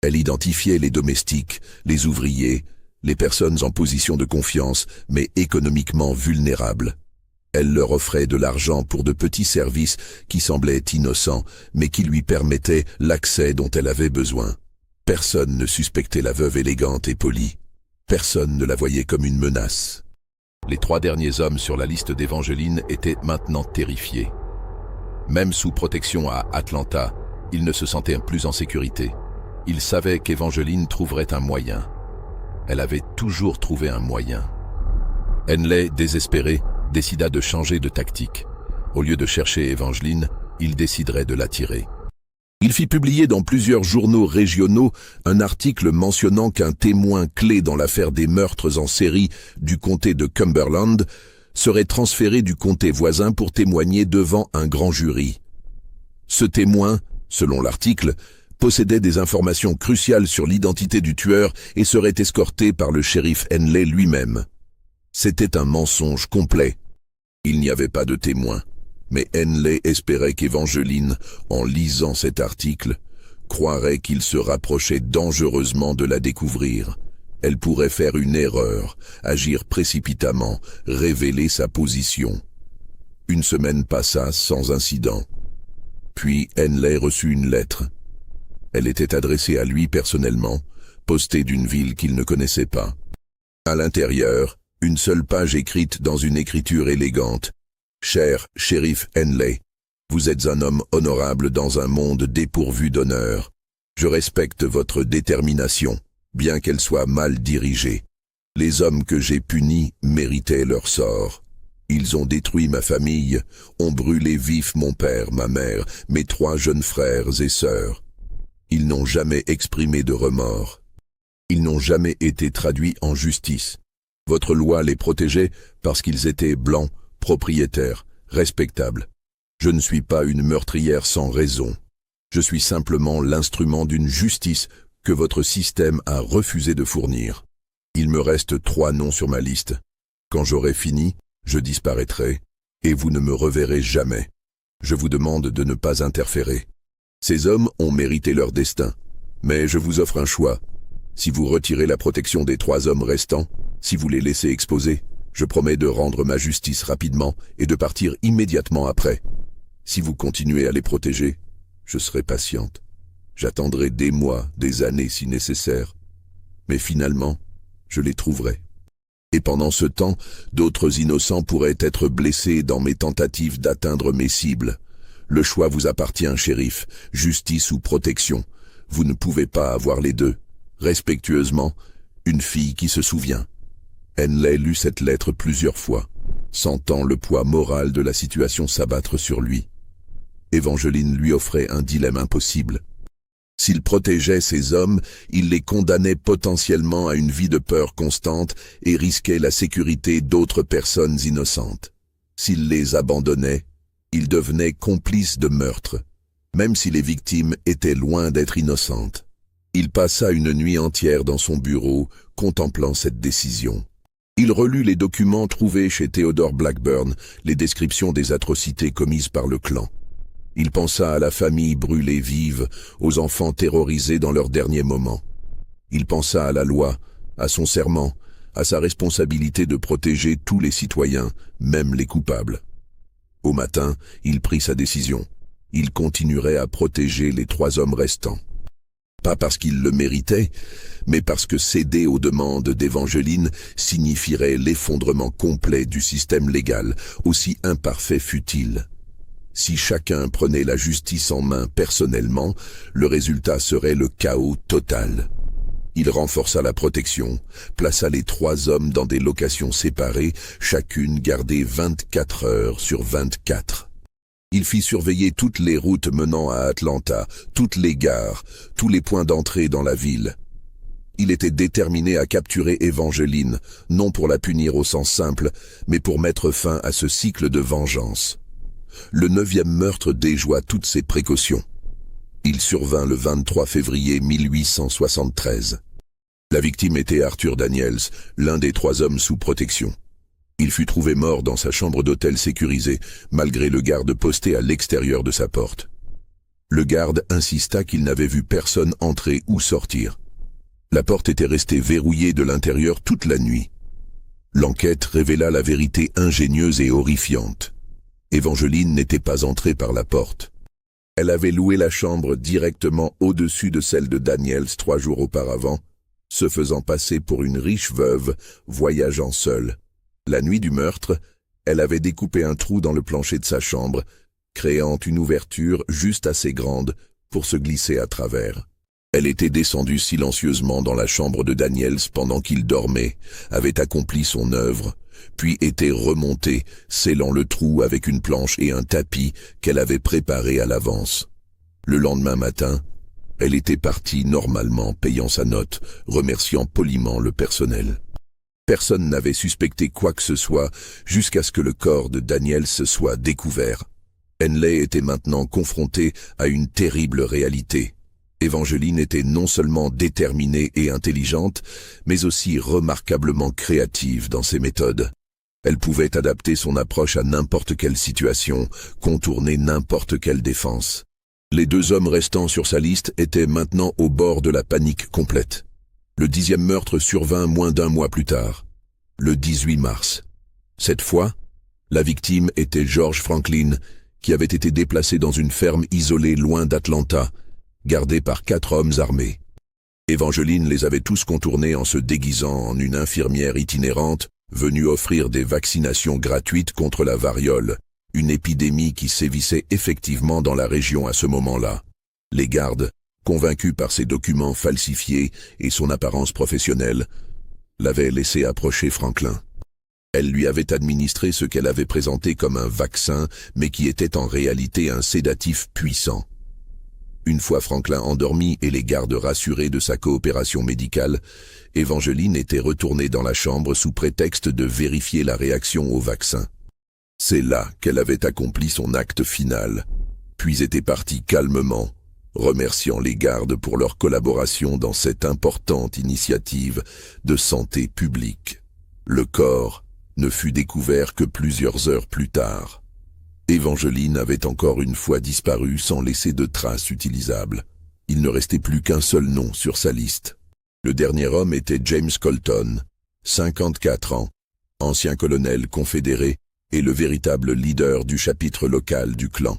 Elle identifiait les domestiques, les ouvriers, les personnes en position de confiance, mais économiquement vulnérables. Elle leur offrait de l'argent pour de petits services qui semblaient innocents, mais qui lui permettaient l'accès dont elle avait besoin. Personne ne suspectait la veuve élégante et polie. Personne ne la voyait comme une menace. Les 3 derniers hommes sur la liste d'Evangeline étaient maintenant terrifiés. Même sous protection à Atlanta, ils ne se sentaient plus en sécurité. Ils savaient qu'Evangeline trouverait un moyen. Elle avait toujours trouvé un moyen. Henley, désespéré, décida de changer de tactique. Au lieu de chercher Evangeline, il déciderait de l'attirer. Il fit publier dans plusieurs journaux régionaux un article mentionnant qu'un témoin clé dans l'affaire des meurtres en série du comté de Cumberland serait transféré du comté voisin pour témoigner devant un grand jury. Ce témoin, selon l'article, possédait des informations cruciales sur l'identité du tueur et serait escorté par le shérif Henley lui-même. C'était un mensonge complet. Il n'y avait pas de témoin. Mais Henley espérait qu'Evangeline, en lisant cet article, croirait qu'il se rapprochait dangereusement de la découvrir. Elle pourrait faire une erreur, agir précipitamment, révéler sa position. Une semaine passa sans incident. Puis Henley reçut une lettre. Elle était adressée à lui personnellement, postée d'une ville qu'il ne connaissait pas. À l'intérieur, une seule page écrite dans une écriture élégante. « Cher shérif Henley, vous êtes un homme honorable dans un monde dépourvu d'honneur. Je respecte votre détermination, bien qu'elle soit mal dirigée. Les hommes que j'ai punis méritaient leur sort. Ils ont détruit ma famille, ont brûlé vif mon père, ma mère, mes 3 jeunes frères et sœurs. Ils n'ont jamais exprimé de remords. Ils n'ont jamais été traduits en justice. Votre loi les protégeait parce qu'ils étaient blancs, propriétaires, respectables. Je ne suis pas une meurtrière sans raison. Je suis simplement l'instrument d'une justice que votre système a refusé de fournir. Il me reste 3 noms sur ma liste. Quand j'aurai fini, je disparaîtrai, et vous ne me reverrez jamais. Je vous demande de ne pas interférer. Ces hommes ont mérité leur destin, mais je vous offre un choix. Si vous retirez la protection des 3 hommes restants, si vous les laissez exposer, je promets de rendre ma justice rapidement et de partir immédiatement après. Si vous continuez à les protéger, je serai patiente. J'attendrai des mois, des années si nécessaire. Mais finalement, je les trouverai. Et pendant ce temps, d'autres innocents pourraient être blessés dans mes tentatives d'atteindre mes cibles. Le choix vous appartient, shérif, justice ou protection. Vous ne pouvez pas avoir les deux. Respectueusement, une fille qui se souvient. Henley lut cette lettre plusieurs fois, sentant le poids moral de la situation s'abattre sur lui. Evangeline lui offrait un dilemme impossible. S'il protégeait ces hommes, il les condamnait potentiellement à une vie de peur constante et risquait la sécurité d'autres personnes innocentes. S'il les abandonnait, il devenait complice de meurtre, même si les victimes étaient loin d'être innocentes. Il passa une nuit entière dans son bureau, contemplant cette décision. Il relut les documents trouvés chez Theodore Blackburn, les descriptions des atrocités commises par le clan. Il pensa à la famille brûlée vive, aux enfants terrorisés dans leurs derniers moments. Il pensa à la loi, à son serment, à sa responsabilité de protéger tous les citoyens, même les coupables. Au matin, il prit sa décision. Il continuerait à protéger les 3 hommes restants. Pas parce qu'il le méritait, mais parce que céder aux demandes d'Evangeline signifierait l'effondrement complet du système légal, aussi imparfait fût-il. Si chacun prenait la justice en main personnellement, le résultat serait le chaos total. Il renforça la protection, plaça les 3 hommes dans des locations séparées, chacune gardée 24 heures sur 24. Il fit surveiller toutes les routes menant à Atlanta, toutes les gares, tous les points d'entrée dans la ville. Il était déterminé à capturer Evangeline, non pour la punir au sens simple, mais pour mettre fin à ce cycle de vengeance. Le 9e meurtre déjoua toutes ses précautions. Il survint le 23 février 1873. La victime était Arthur Daniels, l'un des 3 hommes sous protection. Il fut trouvé mort dans sa chambre d'hôtel sécurisée, malgré le garde posté à l'extérieur de sa porte. Le garde insista qu'il n'avait vu personne entrer ou sortir. La porte était restée verrouillée de l'intérieur toute la nuit. L'enquête révéla la vérité ingénieuse et horrifiante. Evangeline n'était pas entrée par la porte. Elle avait loué la chambre directement au-dessus de celle de Daniels 3 jours auparavant, se faisant passer pour une riche veuve, voyageant seule. La nuit du meurtre, elle avait découpé un trou dans le plancher de sa chambre, créant une ouverture juste assez grande pour se glisser à travers. Elle était descendue silencieusement dans la chambre de Daniels pendant qu'il dormait, avait accompli son œuvre, puis était remontée, scellant le trou avec une planche et un tapis qu'elle avait préparé à l'avance. Le lendemain matin, elle était partie normalement, payant sa note, remerciant poliment le personnel. Personne n'avait suspecté quoi que ce soit jusqu'à ce que le corps de Daniels soit découvert. Henley était maintenant confrontée à une terrible réalité. Evangeline était non seulement déterminée et intelligente, mais aussi remarquablement créative dans ses méthodes. Elle pouvait adapter son approche à n'importe quelle situation, contourner n'importe quelle défense. Les 2 hommes restants sur sa liste étaient maintenant au bord de la panique complète. Le 10e meurtre survint moins d'1 mois plus tard, le 18 mars. Cette fois, la victime était George Franklin, qui avait été déplacé dans une ferme isolée loin d'Atlanta, gardée par 4 hommes armés. Evangeline les avait tous contournés en se déguisant en une infirmière itinérante venue offrir des vaccinations gratuites contre la variole, une épidémie qui sévissait effectivement dans la région à ce moment-là. Les gardes, convaincus par ses documents falsifiés et son apparence professionnelle, l'avaient laissé approcher Franklin. Elle lui avait administré ce qu'elle avait présenté comme un vaccin, mais qui était en réalité un sédatif puissant. Une fois Franklin endormi et les gardes rassurés de sa coopération médicale, Evangeline était retournée dans la chambre sous prétexte de vérifier la réaction au vaccin. C'est là qu'elle avait accompli son acte final, puis était partie calmement, remerciant les gardes pour leur collaboration dans cette importante initiative de santé publique. Le corps ne fut découvert que plusieurs heures plus tard. Evangeline avait encore une fois disparu sans laisser de traces utilisables. Il ne restait plus qu'un seul nom sur sa liste. Le dernier homme était James Colton, 54 ans, ancien colonel confédéré et le véritable leader du chapitre local du clan.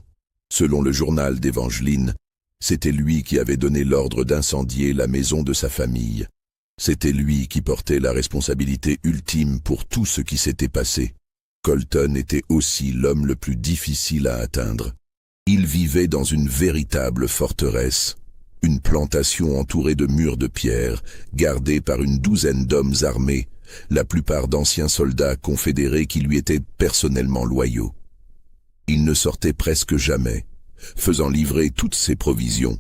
Selon le journal d'Evangeline, c'était lui qui avait donné l'ordre d'incendier la maison de sa famille. C'était lui qui portait la responsabilité ultime pour tout ce qui s'était passé. Colton était aussi l'homme le plus difficile à atteindre. Il vivait dans une véritable forteresse, une plantation entourée de murs de pierre, gardée par une 12aine d'hommes armés, la plupart d'anciens soldats confédérés qui lui étaient personnellement loyaux. Il ne sortait presque jamais, faisant livrer toutes ses provisions,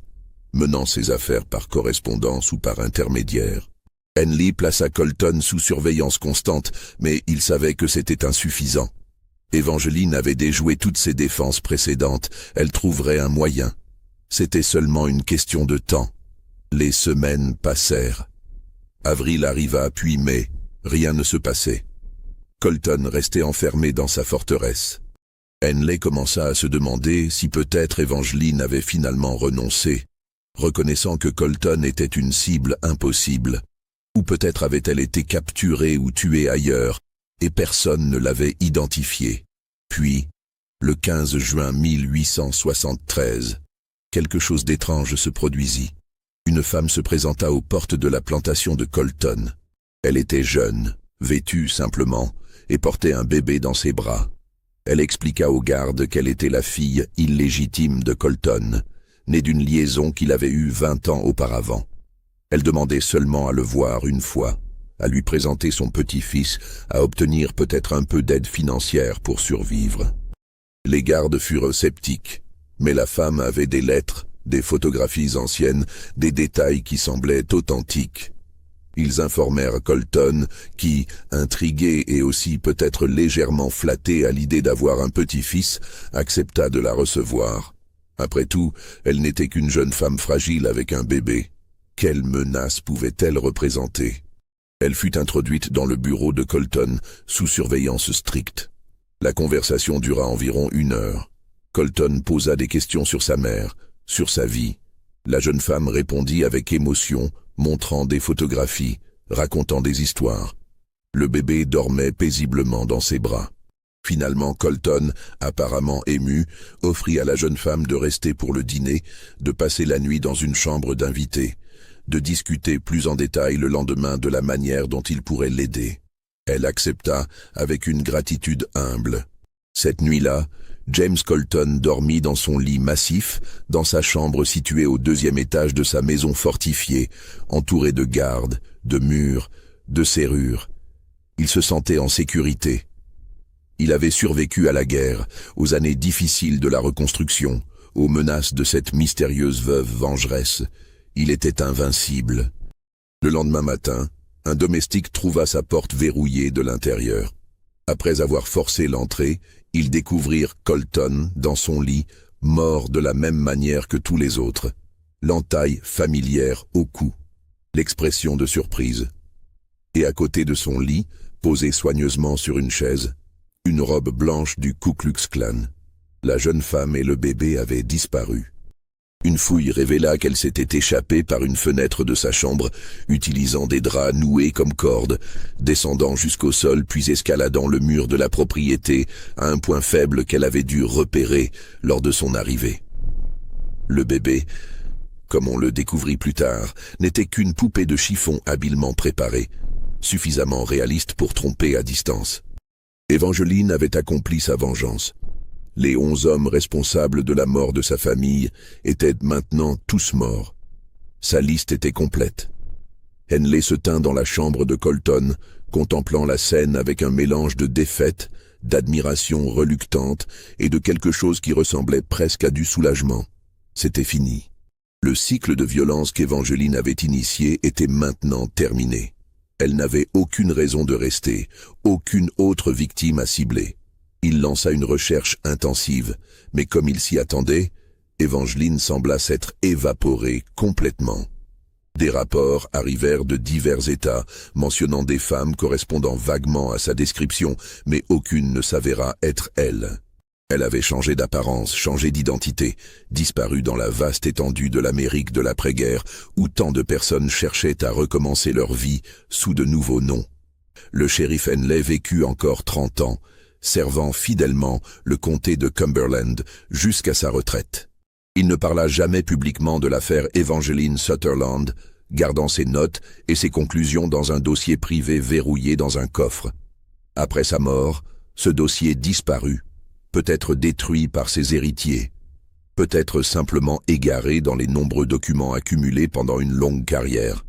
menant ses affaires par correspondance ou par intermédiaire. Henley plaça Colton sous surveillance constante, mais il savait que c'était insuffisant. Evangeline avait déjoué toutes ses défenses précédentes, elle trouverait un moyen. C'était seulement une question de temps. Les semaines passèrent. Avril arriva, puis mai, rien ne se passait. Colton restait enfermé dans sa forteresse. Henley commença à se demander si peut-être Evangeline avait finalement renoncé, reconnaissant que Colton était une cible impossible. Ou peut-être avait-elle été capturée ou tuée ailleurs, et personne ne l'avait identifiée. Puis, le 15 juin 1873, quelque chose d'étrange se produisit. Une femme se présenta aux portes de la plantation de Colton. Elle était jeune, vêtue simplement, et portait un bébé dans ses bras. Elle expliqua aux gardes qu'elle était la fille illégitime de Colton, née d'une liaison qu'il avait eue 20 ans auparavant. Elle demandait seulement à le voir une fois, à lui présenter son petit-fils, à obtenir peut-être un peu d'aide financière pour survivre. Les gardes furent sceptiques, mais la femme avait des lettres, des photographies anciennes, des détails qui semblaient authentiques. Ils informèrent Colton, qui, intrigué et aussi peut-être légèrement flatté à l'idée d'avoir un petit-fils, accepta de la recevoir. Après tout, elle n'était qu'une jeune femme fragile avec un bébé. Quelle menace pouvait-elle représenter? Elle fut introduite dans le bureau de Colton, sous surveillance stricte. La conversation dura environ 1 heure. Colton posa des questions sur sa mère, sur sa vie. La jeune femme répondit avec émotion, montrant des photographies, racontant des histoires. Le bébé dormait paisiblement dans ses bras. Finalement, Colton, apparemment ému, offrit à la jeune femme de rester pour le dîner, de passer la nuit dans une chambre d'invité, de discuter plus en détail le lendemain de la manière dont il pourrait l'aider. Elle accepta avec une gratitude humble. Cette nuit-là, James Colton dormit dans son lit massif, dans sa chambre située au 2e étage de sa maison fortifiée, entourée de gardes, de murs, de serrures. Il se sentait en sécurité. Il avait survécu à la guerre, aux années difficiles de la reconstruction, aux menaces de cette mystérieuse veuve vengeresse. Il était invincible. Le lendemain matin, un domestique trouva sa porte verrouillée de l'intérieur. Après avoir forcé l'entrée, ils découvrirent Colton dans son lit, mort de la même manière que tous les autres. L'entaille familière au cou. L'expression de surprise. Et à côté de son lit, posée soigneusement sur une chaise, une robe blanche du Ku Klux Klan. La jeune femme et le bébé avaient disparu. Une fouille révéla qu'elle s'était échappée par une fenêtre de sa chambre, utilisant des draps noués comme cordes, descendant jusqu'au sol puis escaladant le mur de la propriété à un point faible qu'elle avait dû repérer lors de son arrivée. Le bébé, comme on le découvrit plus tard, n'était qu'une poupée de chiffon habilement préparée, suffisamment réaliste pour tromper à distance. Evangeline avait accompli sa vengeance. Les 11 hommes responsables de la mort de sa famille étaient maintenant tous morts. Sa liste était complète. Henley se tint dans la chambre de Colton, contemplant la scène avec un mélange de défaite, d'admiration reluctante et de quelque chose qui ressemblait presque à du soulagement. C'était fini. Le cycle de violence qu'Evangeline avait initié était maintenant terminé. Elle n'avait aucune raison de rester, aucune autre victime à cibler. Il lança une recherche intensive, mais comme il s'y attendait, Evangeline sembla s'être évaporée complètement. Des rapports arrivèrent de divers États, mentionnant des femmes correspondant vaguement à sa description, mais aucune ne s'avéra être elle. Elle avait changé d'apparence, changé d'identité, disparu dans la vaste étendue de l'Amérique de l'après-guerre, où tant de personnes cherchaient à recommencer leur vie sous de nouveaux noms. Le shérif Henley vécut encore 30 ans, servant fidèlement le comté de Cumberland jusqu'à sa retraite. Il ne parla jamais publiquement de l'affaire Evangeline Sutherland, gardant ses notes et ses conclusions dans un dossier privé verrouillé dans un coffre. Après sa mort, ce dossier disparut, peut-être détruit par ses héritiers, peut-être simplement égaré dans les nombreux documents accumulés pendant une longue carrière.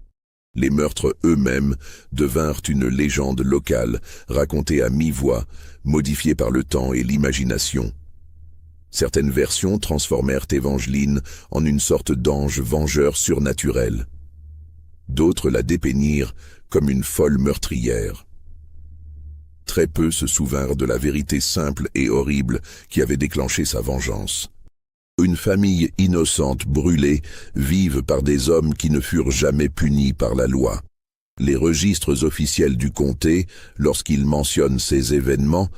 Les meurtres eux-mêmes devinrent une légende locale, racontée à mi-voix, modifiée par le temps et l'imagination. Certaines versions transformèrent Evangeline en une sorte d'ange vengeur surnaturel. D'autres la dépeignirent comme une folle meurtrière. Très peu se souvinrent de la vérité simple et horrible qui avait déclenché sa vengeance. Une famille innocente brûlée, vive par des hommes qui ne furent jamais punis par la loi. Les registres officiels du comté, lorsqu'ils mentionnent ces événements,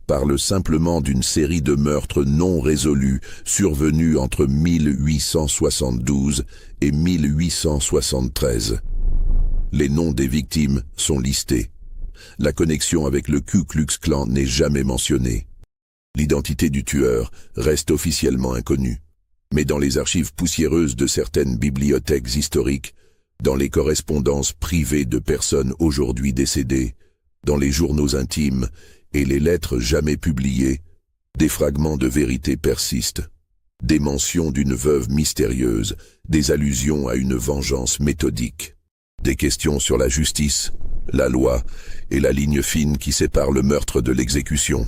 parlent simplement d'une série de meurtres non résolus survenus entre 1872 et 1873. Les noms des victimes sont listés. La connexion avec le Ku Klux Klan n'est jamais mentionnée. L'identité du tueur reste officiellement inconnue. Mais dans les archives poussiéreuses de certaines bibliothèques historiques, dans les correspondances privées de personnes aujourd'hui décédées, dans les journaux intimes et les lettres jamais publiées, des fragments de vérité persistent. Des mentions d'une veuve mystérieuse, des allusions à une vengeance méthodique. Des questions sur la justice, la loi et la ligne fine qui sépare le meurtre de l'exécution.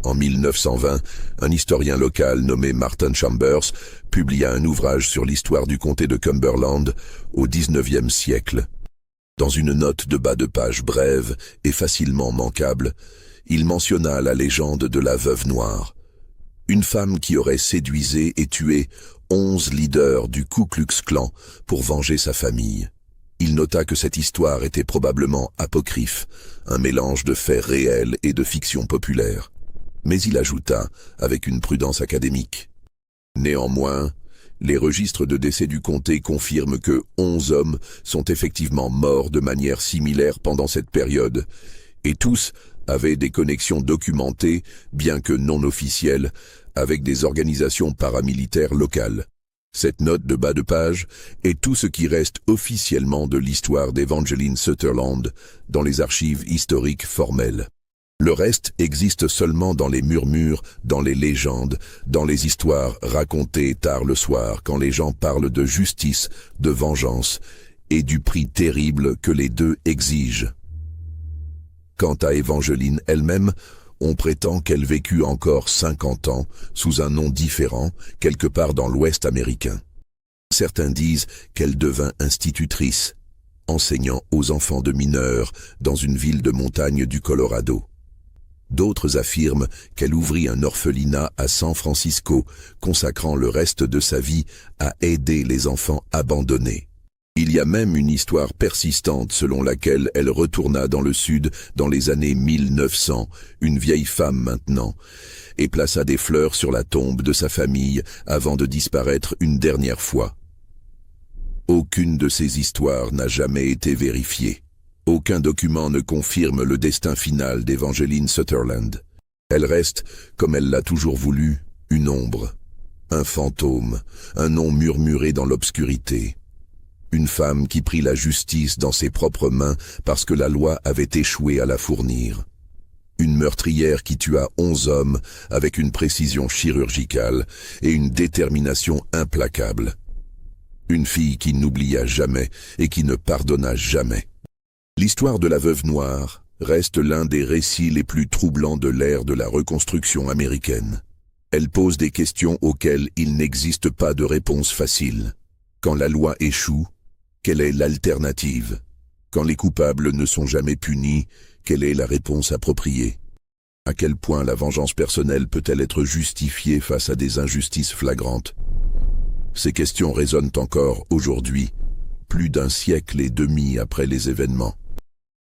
En 1920, un historien local nommé Martin Chambers publia un ouvrage sur l'histoire du comté de Cumberland au XIXe siècle. Dans une note de bas de page brève et facilement manquable, il mentionna la légende de la veuve noire, une femme qui aurait séduisé et tué 11 leaders du Ku Klux Klan pour venger sa famille. Il nota que cette histoire était probablement apocryphe, un mélange de faits réels et de fiction populaire. Mais il ajouta, avec une prudence académique. Néanmoins, les registres de décès du comté confirment que 11 hommes sont effectivement morts de manière similaire pendant cette période, et tous avaient des connexions documentées, bien que non officielles, avec des organisations paramilitaires locales. Cette note de bas de page est tout ce qui reste officiellement de l'histoire d'Evangeline Sutherland dans les archives historiques formelles. Le reste existe seulement dans les murmures, dans les légendes, dans les histoires racontées tard le soir quand les gens parlent de justice, de vengeance et du prix terrible que les deux exigent. Quant à Evangeline elle-même, on prétend qu'elle vécut encore 50 ans sous un nom différent, quelque part dans l'Ouest américain. Certains disent qu'elle devint institutrice, enseignant aux enfants de mineurs dans une ville de montagne du Colorado. D'autres affirment qu'elle ouvrit un orphelinat à San Francisco, consacrant le reste de sa vie à aider les enfants abandonnés. Il y a même une histoire persistante selon laquelle elle retourna dans le Sud dans les années 1900, une vieille femme maintenant, et plaça des fleurs sur la tombe de sa famille avant de disparaître une dernière fois. Aucune de ces histoires n'a jamais été vérifiée. Aucun document ne confirme le destin final d'Evangeline Sutherland. Elle reste, comme elle l'a toujours voulu, une ombre, un fantôme, un nom murmuré dans l'obscurité. Une femme qui prit la justice dans ses propres mains parce que la loi avait échoué à la fournir. Une meurtrière qui tua 11 hommes avec une précision chirurgicale et une détermination implacable. Une fille qui n'oublia jamais et qui ne pardonna jamais. L'histoire de la veuve noire reste l'un des récits les plus troublants de l'ère de la reconstruction américaine. Elle pose des questions auxquelles il n'existe pas de réponse facile. Quand la loi échoue, quelle est l'alternative? Quand les coupables ne sont jamais punis, quelle est la réponse appropriée? À quel point la vengeance personnelle peut-elle être justifiée face à des injustices flagrantes? Ces questions résonnent encore aujourd'hui, plus d'un siècle et demi après les événements.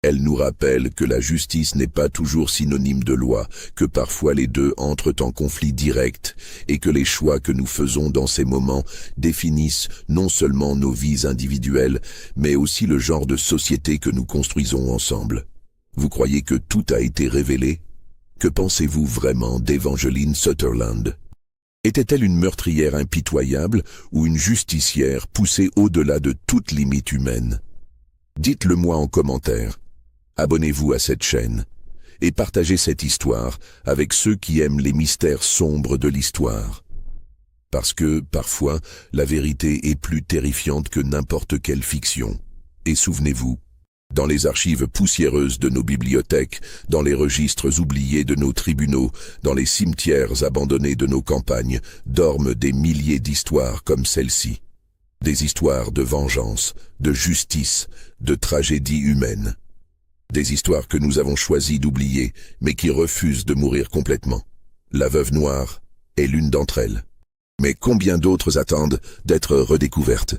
Elles nous rappellent que la justice n'est pas toujours synonyme de loi, que parfois les deux entrent en conflit direct et que les choix que nous faisons dans ces moments définissent non seulement nos vies individuelles, mais aussi le genre de société que nous construisons ensemble. Vous croyez que tout a été révélé? Que pensez-vous vraiment d'Evangeline Sutherland? Était-elle une meurtrière impitoyable ou une justicière poussée au-delà de toute limite humaine? Dites-le moi en commentaire. Abonnez-vous à cette chaîne et partagez cette histoire avec ceux qui aiment les mystères sombres de l'histoire. Parce que, parfois, la vérité est plus terrifiante que n'importe quelle fiction. Et souvenez-vous, dans les archives poussiéreuses de nos bibliothèques, dans les registres oubliés de nos tribunaux, dans les cimetières abandonnés de nos campagnes, dorment des milliers d'histoires comme celle-ci. Des histoires de vengeance, de justice, de tragédie humaine. Des histoires que nous avons choisi d'oublier, mais qui refusent de mourir complètement. La veuve noire est l'une d'entre elles. Mais combien d'autres attendent d'être redécouvertes?